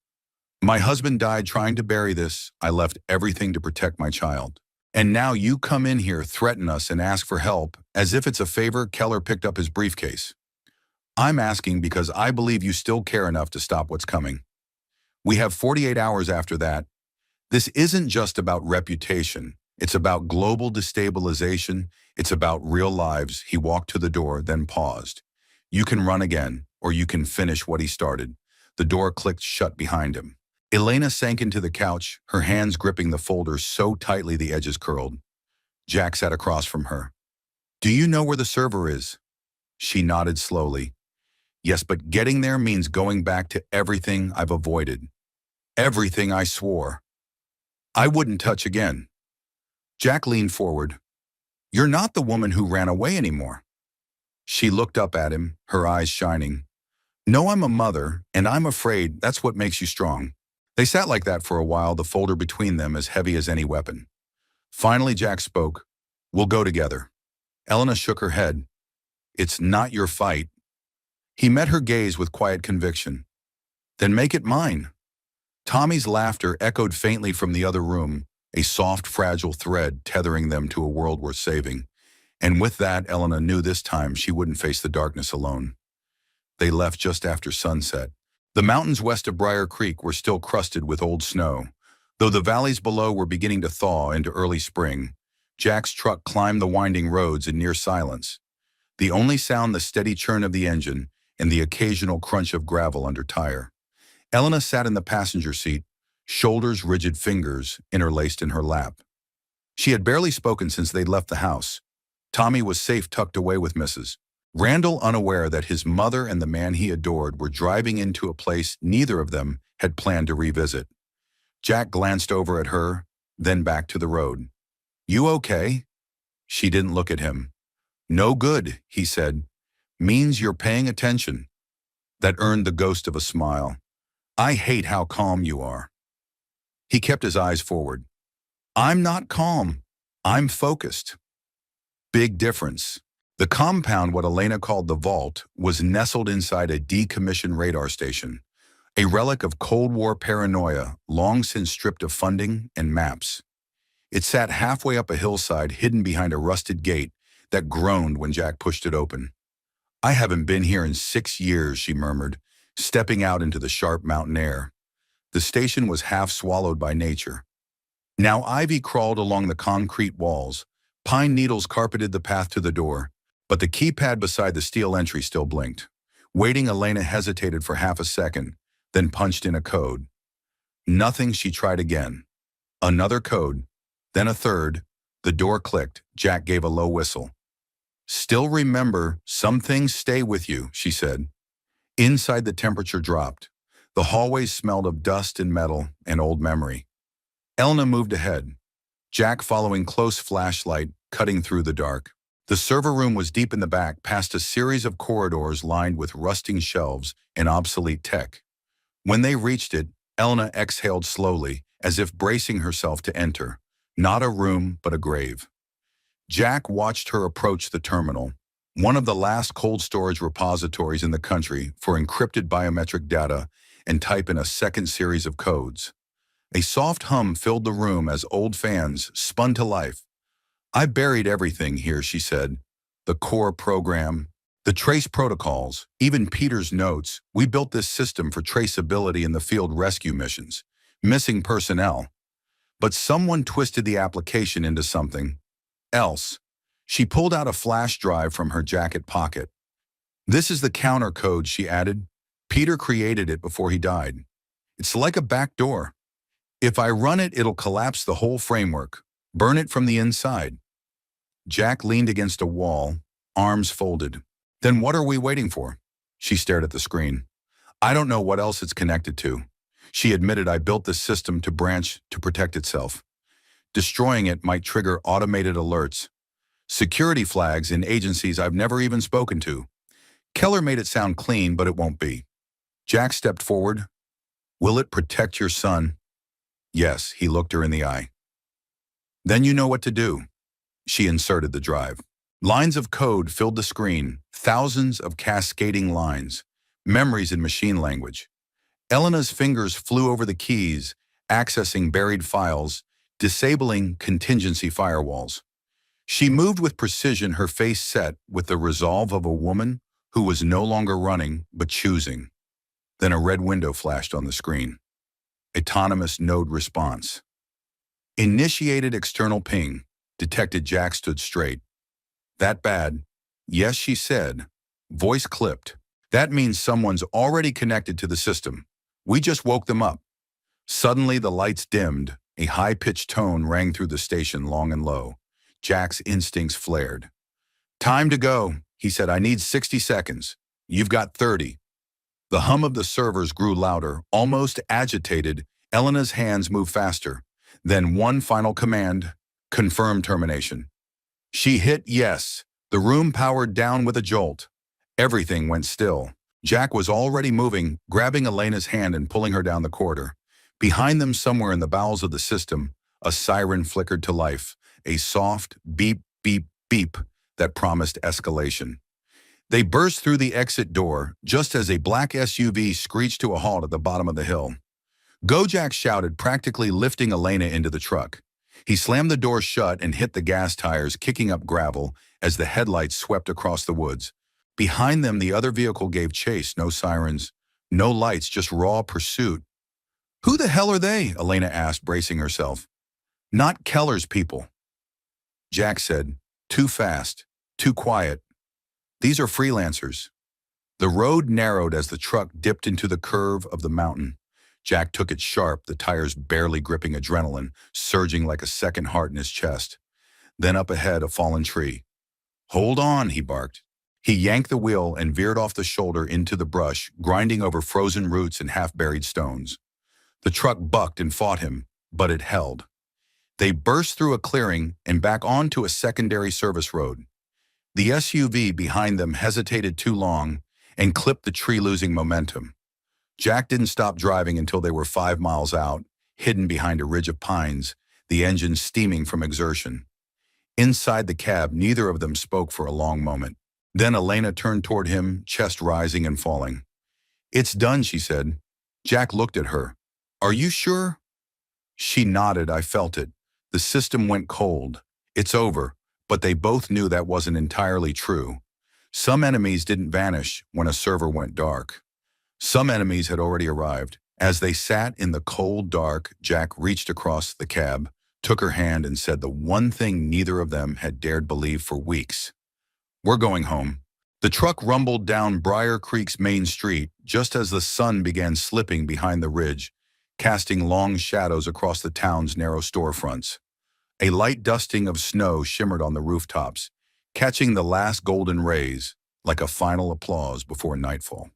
A: My husband died trying to bury this. I left everything to protect my child. And now you come in here, threaten us, and ask for help, as if it's a favor." Keller picked up his briefcase. "I'm asking because I believe you still care enough to stop what's coming. We have 48 hours after that. This isn't just about reputation. It's about global destabilization. It's about real lives." He walked to the door, then paused. "You can run again, or you can finish what he started." The door clicked shut behind him. Elena sank into the couch, her hands gripping the folder so tightly the edges curled. Jack sat across from her. "Do you know where the server is?" She nodded slowly. "Yes, but getting there means going back to everything I've avoided. Everything I swore I wouldn't touch again." Jack leaned forward. "You're not the woman who ran away anymore." She looked up at him, her eyes shining. "No, I'm a mother, and I'm afraid that's what makes you strong." They sat like that for a while, the folder between them as heavy as any weapon. Finally, Jack spoke. "We'll go together." Elena shook her head. "It's not your fight." He met her gaze with quiet conviction. "Then make it mine." Tommy's laughter echoed faintly from the other room, a soft, fragile thread tethering them to a world worth saving. And with that, Elena knew this time she wouldn't face the darkness alone. They left just after sunset. The mountains west of Briar Creek were still crusted with old snow, though the valleys below were beginning to thaw into early spring. Jack's truck climbed the winding roads in near silence. The only sound the steady churn of the engine and the occasional crunch of gravel under tire. Elena sat in the passenger seat, shoulders rigid, fingers interlaced in her lap. She had barely spoken since they'd left the house. Tommy was safe tucked away with Mrs. Randall, unaware that his mother and the man he adored were driving into a place neither of them had planned to revisit. Jack glanced over at her, then back to the road. "You okay?" She didn't look at him. "No good," he said. Means you're paying attention. That earned the ghost of a smile. I hate how calm you are. He kept his eyes forward. I'm not calm. I'm focused. Big difference. The compound, what Elena called the vault, was nestled inside a decommissioned radar station, a relic of Cold War paranoia long since stripped of funding and maps. It sat halfway up a hillside hidden behind a rusted gate that groaned when Jack pushed it open. I haven't been here in 6 years, she murmured, stepping out into the sharp mountain air. The station was half swallowed by nature. Now ivy crawled along the concrete walls, pine needles carpeted the path to the door, but the keypad beside the steel entry still blinked. Waiting, Elena hesitated for half a second, then punched in a code. Nothing. She tried again. Another code, then a third. The door clicked. Jack gave a low whistle. Still remember, some things stay with you, she said. Inside, the temperature dropped. The hallways smelled of dust and metal and old memory. Elena moved ahead, Jack following, close flashlight cutting through the dark. The server room was deep in the back, past a series of corridors lined with rusting shelves and obsolete tech. When they reached it, Elena exhaled slowly, as if bracing herself to enter. Not a room, but a grave. Jack watched her approach the terminal, one of the last cold storage repositories in the country for encrypted biometric data, and type in a second series of codes. A soft hum filled the room as old fans spun to life. I buried everything here, she said. The core program, the trace protocols, even Peter's notes. We built this system for traceability in the field rescue missions. Missing personnel. But someone twisted the application into something else. She pulled out a flash drive from her jacket pocket. This is the counter code, she added. Peter created it before he died. It's like a back door. If I run it, it'll collapse the whole framework, burn it from the inside. Jack leaned against a wall, arms folded. Then what are we waiting for? She stared at the screen. I don't know what else it's connected to. She admitted, I built this system to branch to protect itself. Destroying it might trigger automated alerts, security flags in agencies I've never even spoken to. Keller made it sound clean, but it won't be. Jack stepped forward. Will it protect your son? Yes, he looked her in the eye. Then you know what to do. She inserted the drive. Lines of code filled the screen, thousands of cascading lines, memories in machine language. Elena's fingers flew over the keys, accessing buried files, disabling contingency firewalls. She moved with precision, her face set with the resolve of a woman who was no longer running, but choosing. Then a red window flashed on the screen. Autonomous node response. Initiated external ping. Detected. Jack stood straight. That bad? Yes, she said. Voice clipped. That means someone's already connected to the system. We just woke them up. Suddenly the lights dimmed. A high-pitched tone rang through the station, long and low. Jack's instincts flared. Time to go, he said. I need 60 seconds. You've got 30. The hum of the servers grew louder, almost agitated. Elena's hands moved faster. Then one final command. Confirm termination. She hit yes. The room powered down with a jolt. Everything went still. Jack was already moving, grabbing Elena's hand and pulling her down the corridor. Behind them, somewhere in the bowels of the system, a siren flickered to life, a soft beep, beep, beep that promised escalation. They burst through the exit door just as a black SUV screeched to a halt at the bottom of the hill. Go, Jack shouted, practically lifting Elena into the truck. He slammed the door shut and hit the gas tires, kicking up gravel as the headlights swept across the woods. Behind them, the other vehicle gave chase. No sirens, no lights, just raw pursuit. Who the hell are they? Elena asked, bracing herself. Not Keller's people. Jack said, too fast, too quiet. These are freelancers. The road narrowed as the truck dipped into the curve of the mountain. Jack took it sharp, the tires barely gripping, adrenaline surging like a second heart in his chest. Then up ahead, a fallen tree. Hold on, he barked. He yanked the wheel and veered off the shoulder into the brush, grinding over frozen roots and half-buried stones. The truck bucked and fought him, but it held. They burst through a clearing and back onto a secondary service road. The SUV behind them hesitated too long and clipped the tree, losing momentum. Jack didn't stop driving until they were 5 miles out, hidden behind a ridge of pines, the engine steaming from exertion. Inside the cab, neither of them spoke for a long moment. Then Elena turned toward him, chest rising and falling. "It's done," she said. Jack looked at her. "Are you sure?" She nodded. "I felt it. The system went cold. It's over." But they both knew that wasn't entirely true. Some enemies didn't vanish when a server went dark. Some enemies had already arrived. As they sat in the cold dark, Jack reached across the cab, took her hand, and said the one thing neither of them had dared believe for weeks. "We're going home." The truck rumbled down Briar Creek's main street just as the sun began slipping behind the ridge, casting long shadows across the town's narrow storefronts. A light dusting of snow shimmered on the rooftops, catching the last golden rays like a final applause before nightfall.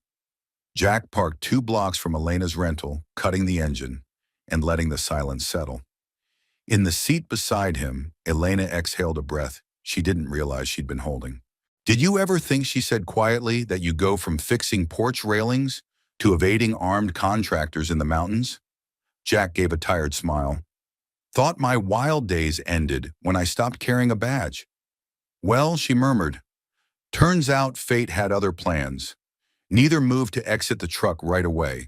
A: Jack parked 2 blocks from Elena's rental, cutting the engine and letting the silence settle. In the seat beside him, Elena exhaled a breath she didn't realize she'd been holding. "Did you ever think," she said quietly, "that you go from fixing porch railings to evading armed contractors in the mountains?" Jack gave a tired smile. "Thought my wild days ended when I stopped carrying a badge." "Well," she murmured, "turns out fate had other plans." Neither moved to exit the truck right away.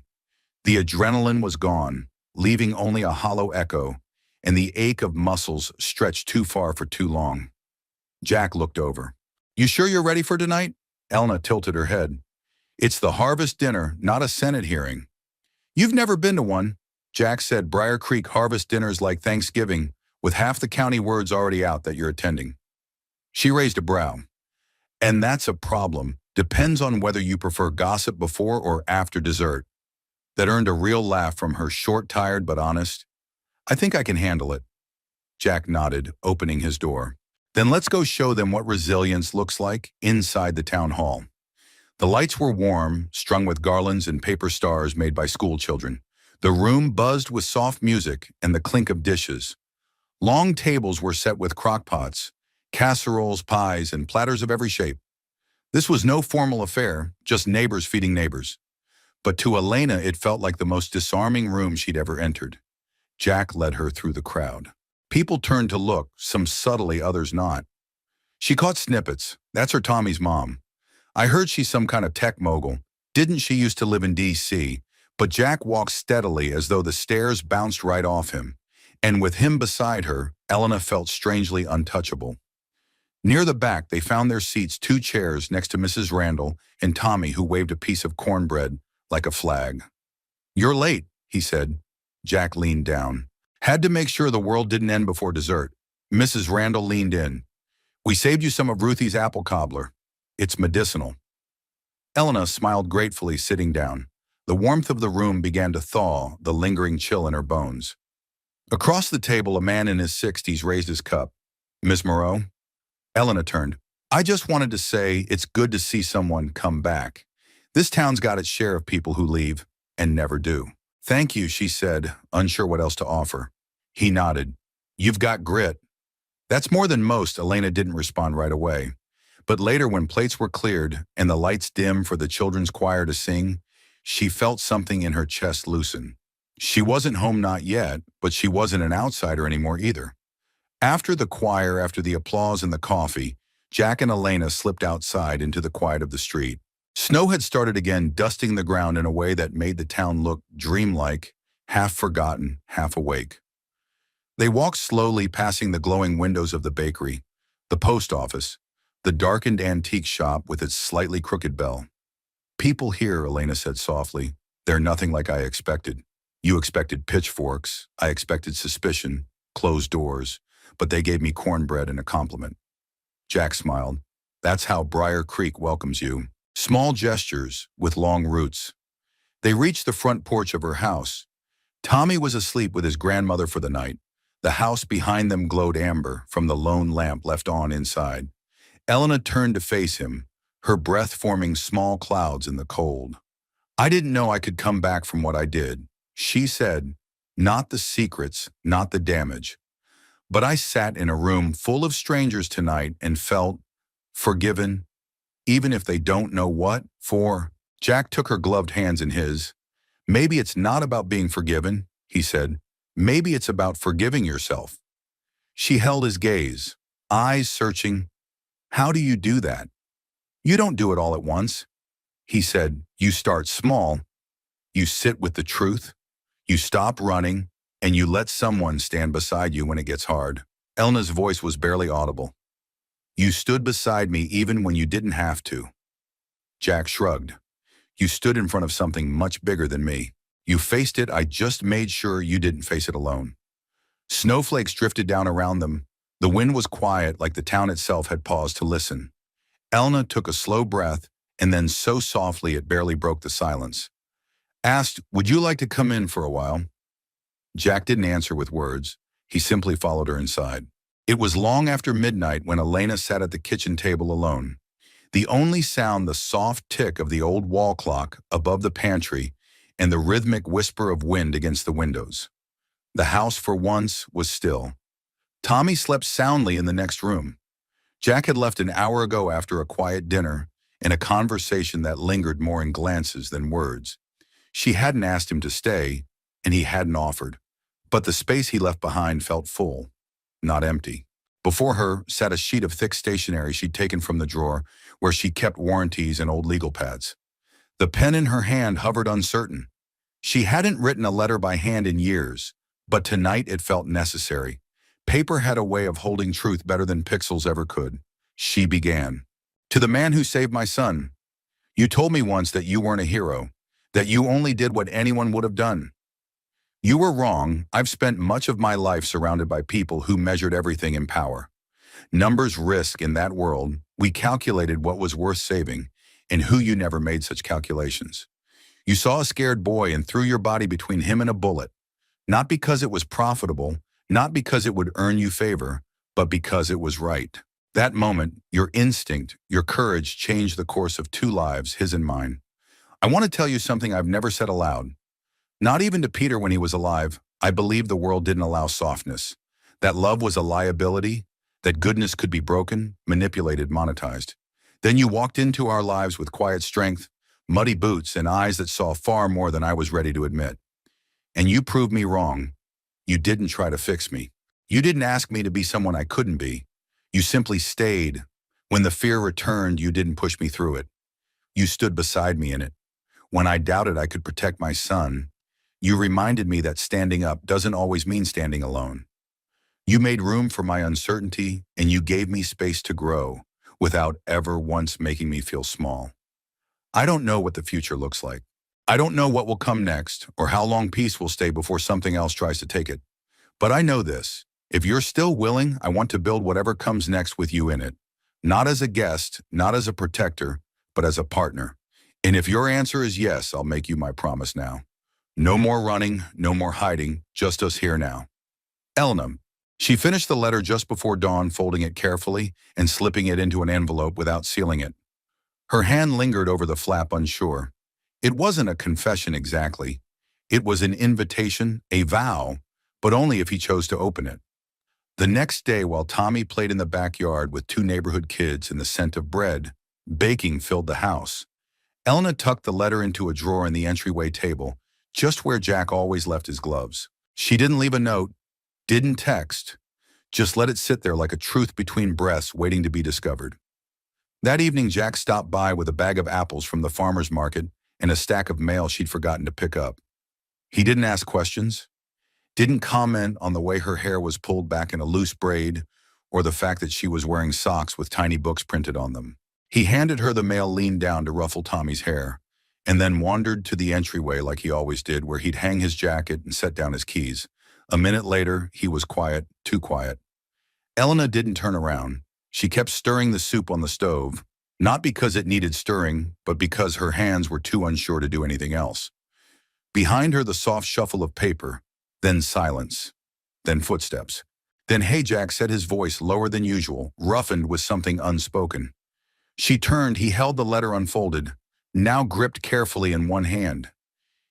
A: The adrenaline was gone, leaving only a hollow echo, and the ache of muscles stretched too far for too long. Jack looked over. "You sure you're ready for tonight?" Elena tilted her head. "It's the harvest dinner, not a Senate hearing." "You've never been to one," Jack said. "Briar Creek harvest dinner's like Thanksgiving, with half the county words already out that you're attending." She raised a brow. "And that's a problem. Depends on whether you prefer gossip before or after dessert." That earned a real laugh from her, short, tired, but honest. "I think I can handle it." Jack nodded, opening his door. "Then let's go show them what resilience looks like inside the town hall." The lights were warm, strung with garlands and paper stars made by school children. The room buzzed with soft music and the clink of dishes. Long tables were set with crockpots, casseroles, pies, and platters of every shape. This was no formal affair, just neighbors feeding neighbors. But to Elena, it felt like the most disarming room she'd ever entered. Jack led her through the crowd. People turned to look, some subtly, others not. She caught snippets. "That's her Tommy's mom. I heard she's some kind of tech mogul. Didn't she used to live in D.C.?" But Jack walked steadily as though the stairs bounced right off him. And with him beside her, Elena felt strangely untouchable. Near the back, they found their seats, 2 chairs next to Mrs. Randall and Tommy, who waved a piece of cornbread like a flag. "You're late," he said. Jack leaned down. "Had to make sure the world didn't end before dessert." Mrs. Randall leaned in. "We saved you some of Ruthie's apple cobbler. It's medicinal." Elena smiled gratefully, sitting down. The warmth of the room began to thaw the lingering chill in her bones. Across the table, a man in his 60s raised his cup. "Miss Moreau?" Elena turned. "I just wanted to say it's good to see someone come back. This town's got its share of people who leave and never do." "Thank you," she said, unsure what else to offer. He nodded. "You've got grit." "That's more than most." Elena didn't respond right away. But later, when plates were cleared and the lights dim for the children's choir to sing, she felt something in her chest loosen. She wasn't home, not yet, but she wasn't an outsider anymore either. After the choir, after the applause and the coffee, Jack and Elena slipped outside into the quiet of the street. Snow had started again, dusting the ground in a way that made the town look dreamlike, half forgotten, half awake. They walked slowly, passing the glowing windows of the bakery, the post office, the darkened antique shop with its slightly crooked bell. "People here," Elena said softly, "they're nothing like I expected. You expected pitchforks, I expected suspicion, closed doors, but they gave me cornbread and a compliment." Jack smiled. "That's how Briar Creek welcomes you. Small gestures with long roots." They reached the front porch of her house. Tommy was asleep with his grandmother for the night. The house behind them glowed amber from the lone lamp left on inside. Elena turned to face him, her breath forming small clouds in the cold. "I didn't know I could come back from what I did," she said. "Not the secrets, not the damage. But I sat in a room full of strangers tonight and felt forgiven, even if they don't know what for. Jack took her gloved hands in his. Maybe it's not about being forgiven, he said. Maybe it's about forgiving yourself. She held his gaze, eyes searching. How do you do that? You don't do it all at once. He said, you start small, you sit with the truth, you stop running, and you let someone stand beside you when it gets hard. Elna's voice was barely audible. You stood beside me even when you didn't have to. Jack shrugged. You stood in front of something much bigger than me. You faced it, I just made sure you didn't face it alone. Snowflakes drifted down around them. The wind was quiet, like the town itself had paused to listen. Elna took a slow breath, and then so softly it barely broke the silence. Asked, would you like to come in for a while? Jack didn't answer with words. He simply followed her inside. It was long after midnight when Elena sat at the kitchen table alone. The only sound the soft tick of the old wall clock above the pantry and the rhythmic whisper of wind against the windows. The house, for once, was still. Tommy slept soundly in the next room. Jack had left an hour ago after a quiet dinner and a conversation that lingered more in glances than words. She hadn't asked him to stay, and he hadn't offered. But the space he left behind felt full, not empty. Before her sat a sheet of thick stationery she'd taken from the drawer where she kept warranties and old legal pads. The pen in her hand hovered uncertain. She hadn't written a letter by hand in years, but tonight it felt necessary. Paper had a way of holding truth better than pixels ever could. She began. To the man who saved my son, you told me once that you weren't a hero, that you only did what anyone would have done. You were wrong. I've spent much of my life surrounded by people who measured everything in power. Numbers, risk. In that world, we calculated what was worth saving, and who you never made such calculations. You saw a scared boy and threw your body between him and a bullet, not because it was profitable, not because it would earn you favor, but because it was right. That moment, your instinct, your courage changed the course of two lives, his and mine. I want to tell you something I've never said aloud. Not even to Peter when he was alive. I believed the world didn't allow softness, that love was a liability, that goodness could be broken, manipulated, monetized. Then you walked into our lives with quiet strength, muddy boots, and eyes that saw far more than I was ready to admit. And you proved me wrong. You didn't try to fix me. You didn't ask me to be someone I couldn't be. You simply stayed. When the fear returned, you didn't push me through it. You stood beside me in it. When I doubted I could protect my son, you reminded me that standing up doesn't always mean standing alone. You made room for my uncertainty, and you gave me space to grow without ever once making me feel small. I don't know what the future looks like. I don't know what will come next or how long peace will stay before something else tries to take it. But I know this. If you're still willing, I want to build whatever comes next with you in it. Not as a guest, not as a protector, but as a partner. And if your answer is yes, I'll make you my promise now. No more running, no more hiding, just us here now. Elna. She finished the letter just before dawn, folding it carefully and slipping it into an envelope without sealing it. Her hand lingered over the flap, unsure. It wasn't a confession exactly. It was an invitation, a vow, but only if he chose to open it. The next day, while Tommy played in the backyard with two neighborhood kids and the scent of bread, baking filled the house, Elna tucked the letter into a drawer in the entryway table, just where Jack always left his gloves. She didn't leave a note, didn't text, just let it sit there like a truth between breaths waiting to be discovered. That evening, Jack stopped by with a bag of apples from the farmer's market and a stack of mail she'd forgotten to pick up. He didn't ask questions, didn't comment on the way her hair was pulled back in a loose braid or the fact that she was wearing socks with tiny books printed on them. He handed her the mail, leaned down to ruffle Tommy's hair, and then wandered to the entryway like he always did, where he'd hang his jacket and set down his keys. A minute later, he was quiet, too quiet. Elna didn't turn around. She kept stirring the soup on the stove, not because it needed stirring, but because her hands were too unsure to do anything else. Behind her, the soft shuffle of paper, then silence, then footsteps. Then "Hey, Jack," said his voice, lower than usual, roughened with something unspoken. She turned. He held the letter unfolded, now gripped carefully in one hand.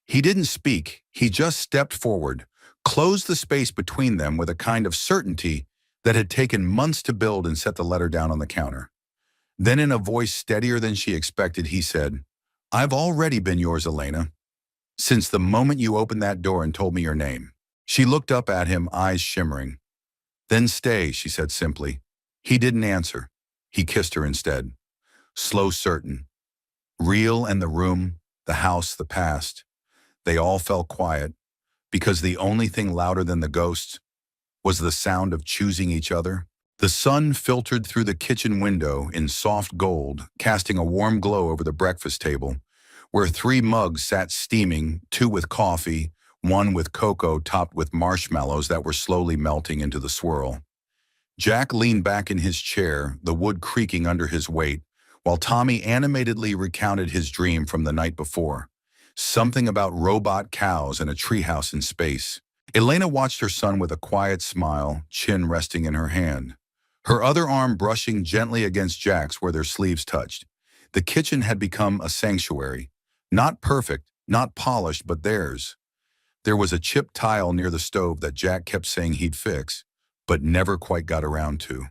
A: He didn't speak. He just stepped forward, closed the space between them with a kind of certainty that had taken months to build, and set the letter down on the counter. Then in a voice steadier than she expected, he said, "I've already been yours, Elena, since the moment you opened that door and told me your name." She looked up at him, eyes shimmering. "Then stay," she said simply. He didn't answer. He kissed her instead. Slow, certain. Real, and the room, the house, the past. They all fell quiet, because the only thing louder than the ghosts was the sound of choosing each other. The sun filtered through the kitchen window in soft gold, casting a warm glow over the breakfast table, where 3 mugs sat steaming, 2 with coffee, 1 with cocoa topped with marshmallows that were slowly melting into the swirl. Jack leaned back in his chair, the wood creaking under his weight, while Tommy animatedly recounted his dream from the night before. Something about robot cows and a treehouse in space. Elena watched her son with a quiet smile, chin resting in her hand, her other arm brushing gently against Jack's where their sleeves touched. The kitchen had become a sanctuary. Not perfect, not polished, but theirs. There was a chipped tile near the stove that Jack kept saying he'd fix, but never quite got around to,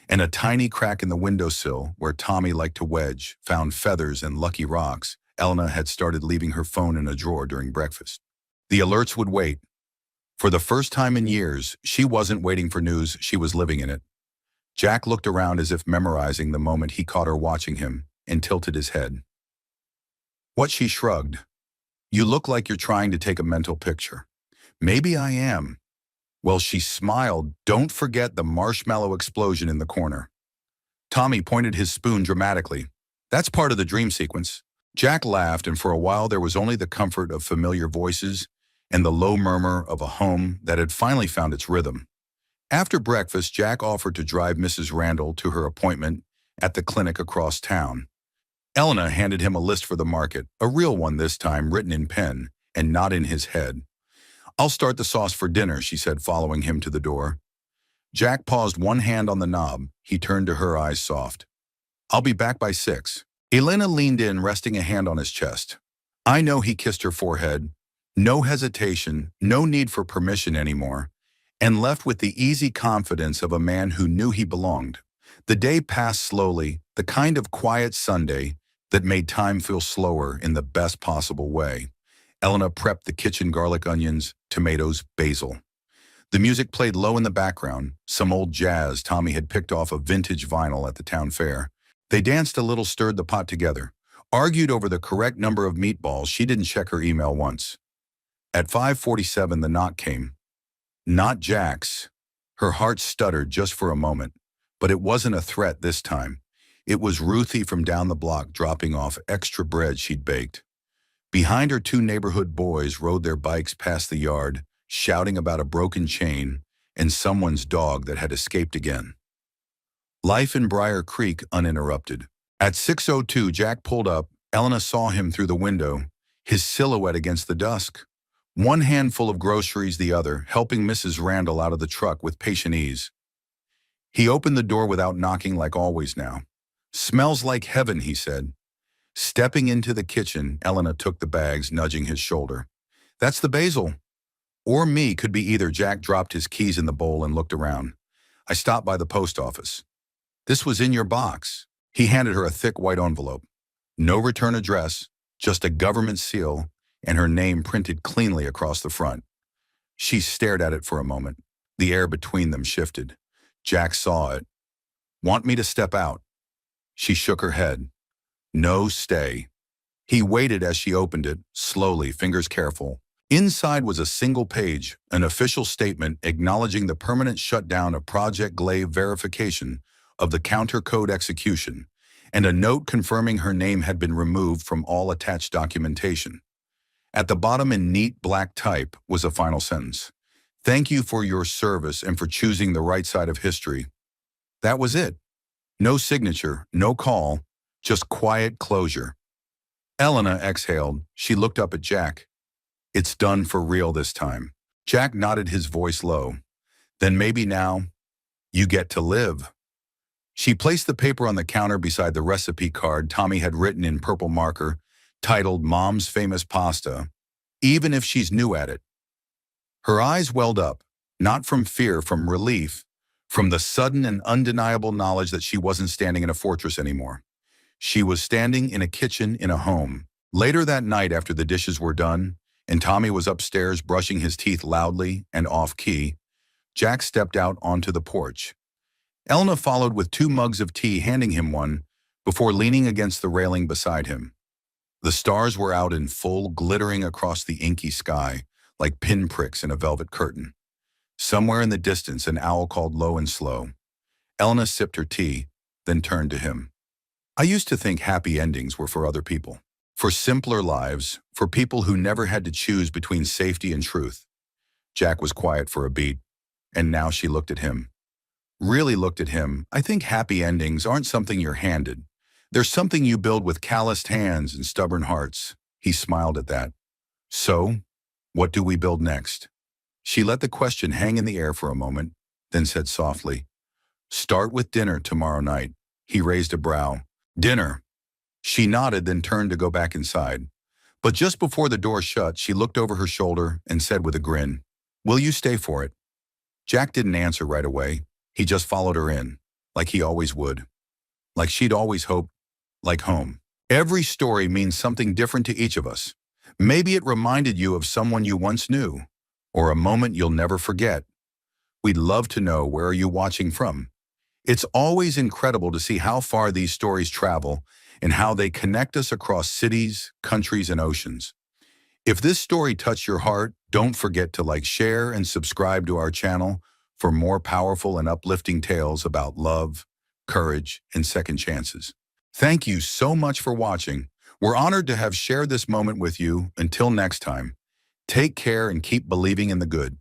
A: and a tiny crack in the windowsill where Tommy liked to wedge, found feathers and lucky rocks. Elena had started leaving her phone in a drawer during breakfast. The alerts would wait. For the first time in years, she wasn't waiting for news, she was living in it. Jack looked around as if memorizing the moment he caught her watching him, and tilted his head. What? She shrugged. "You look like you're trying to take a mental picture." "Maybe I am." Well, she smiled. "Don't forget the marshmallow explosion in the corner." Tommy pointed his spoon dramatically. "That's part of the dream sequence." Jack laughed, and for a while there was only the comfort of familiar voices and the low murmur of a home that had finally found its rhythm. After breakfast, Jack offered to drive Mrs. Randall to her appointment at the clinic across town. Elena handed him a list for the market, a real one this time, written in pen and not in his head. "I'll start the sauce for dinner," she said, following him to the door. Jack paused, one hand on the knob. He turned to her, eyes soft. "I'll be back by 6. Elena leaned in, resting a hand on his chest. "I know." He kissed her forehead. No hesitation, no need for permission anymore, and left with the easy confidence of a man who knew he belonged. The day passed slowly, the kind of quiet Sunday that made time feel slower in the best possible way. Elena prepped the kitchen: garlic, onions, tomatoes, basil. The music played low in the background, some old jazz Tommy had picked off a vintage vinyl at the town fair. They danced a little, stirred the pot together, argued over the correct number of meatballs. She didn't check her email once. At 5:47, the knock came. Not Jack's. Her heart stuttered just for a moment, but it wasn't a threat this time. It was Ruthie from down the block dropping off extra bread she'd baked. Behind her, 2 neighborhood boys rode their bikes past the yard, shouting about a broken chain and someone's dog that had escaped again. Life in Briar Creek uninterrupted. At 6:02, Jack pulled up. Elena saw him through the window, his silhouette against the dusk. One hand full of groceries, the other, helping Mrs. Randall out of the truck with patient ease. He opened the door without knocking, like always now. "Smells like heaven," he said. Stepping into the kitchen, Elena took the bags, nudging his shoulder. "That's the basil." "Or me, could be either." Jack dropped his keys in the bowl and looked around. "I stopped by the post office." "This was in your box." He handed her a thick white envelope. No return address, just a government seal, and her name printed cleanly across the front. She stared at it for a moment. The air between them shifted. Jack saw it. "Want me to step out?" She shook her head. "No, stay." He waited as she opened it, slowly, fingers careful. Inside was a single page, an official statement acknowledging the permanent shutdown of Project Glaive verification of the counter code execution, and a note confirming her name had been removed from all attached documentation. At the bottom, in neat black type, was a final sentence. "Thank you for your service and for choosing the right side of history." That was it. No signature, no call, just quiet closure. Elena exhaled. She looked up at Jack. "It's done for real this time." Jack nodded, his voice low. "Then maybe now, you get to live." She placed the paper on the counter beside the recipe card Tommy had written in purple marker, titled "Mom's Famous Pasta," even if she's new at it. Her eyes welled up, not from fear, from relief, from the sudden and undeniable knowledge that she wasn't standing in a fortress anymore. She was standing in a kitchen in a home. Later that night, after the dishes were done, and Tommy was upstairs brushing his teeth loudly and off-key, Jack stepped out onto the porch. Elna followed with 2 mugs of tea, handing him one, before leaning against the railing beside him. The stars were out in full, glittering across the inky sky, like pinpricks in a velvet curtain. Somewhere in the distance, an owl called low and slow. Elna sipped her tea, then turned to him. I used to think happy endings were for other people. For simpler lives, for people who never had to choose between safety and truth. Jack was quiet for a beat, and now she looked at him. Really looked at him. I think happy endings aren't something you're handed. They're something you build with calloused hands and stubborn hearts. He smiled at that. So, what do we build next? She let the question hang in the air for a moment, then said softly, "Start with dinner tomorrow night." He raised a brow. "Dinner." She nodded, then turned to go back inside. But just before the door shut, she looked over her shoulder and said with a grin, "Will you stay for it?" Jack didn't answer right away. He just followed her in, like he always would. Like she'd always hoped, like home. Every story means something different to each of us. Maybe it reminded you of someone you once knew, or a moment you'll never forget. We'd love to know, where are you watching from? It's always incredible to see how far these stories travel and how they connect us across cities, countries, and oceans. If this story touched your heart, don't forget to like, share, and subscribe to our channel for more powerful and uplifting tales about love, courage, and second chances. Thank you so much for watching. We're honored to have shared this moment with you. Until next time, take care and keep believing in the good.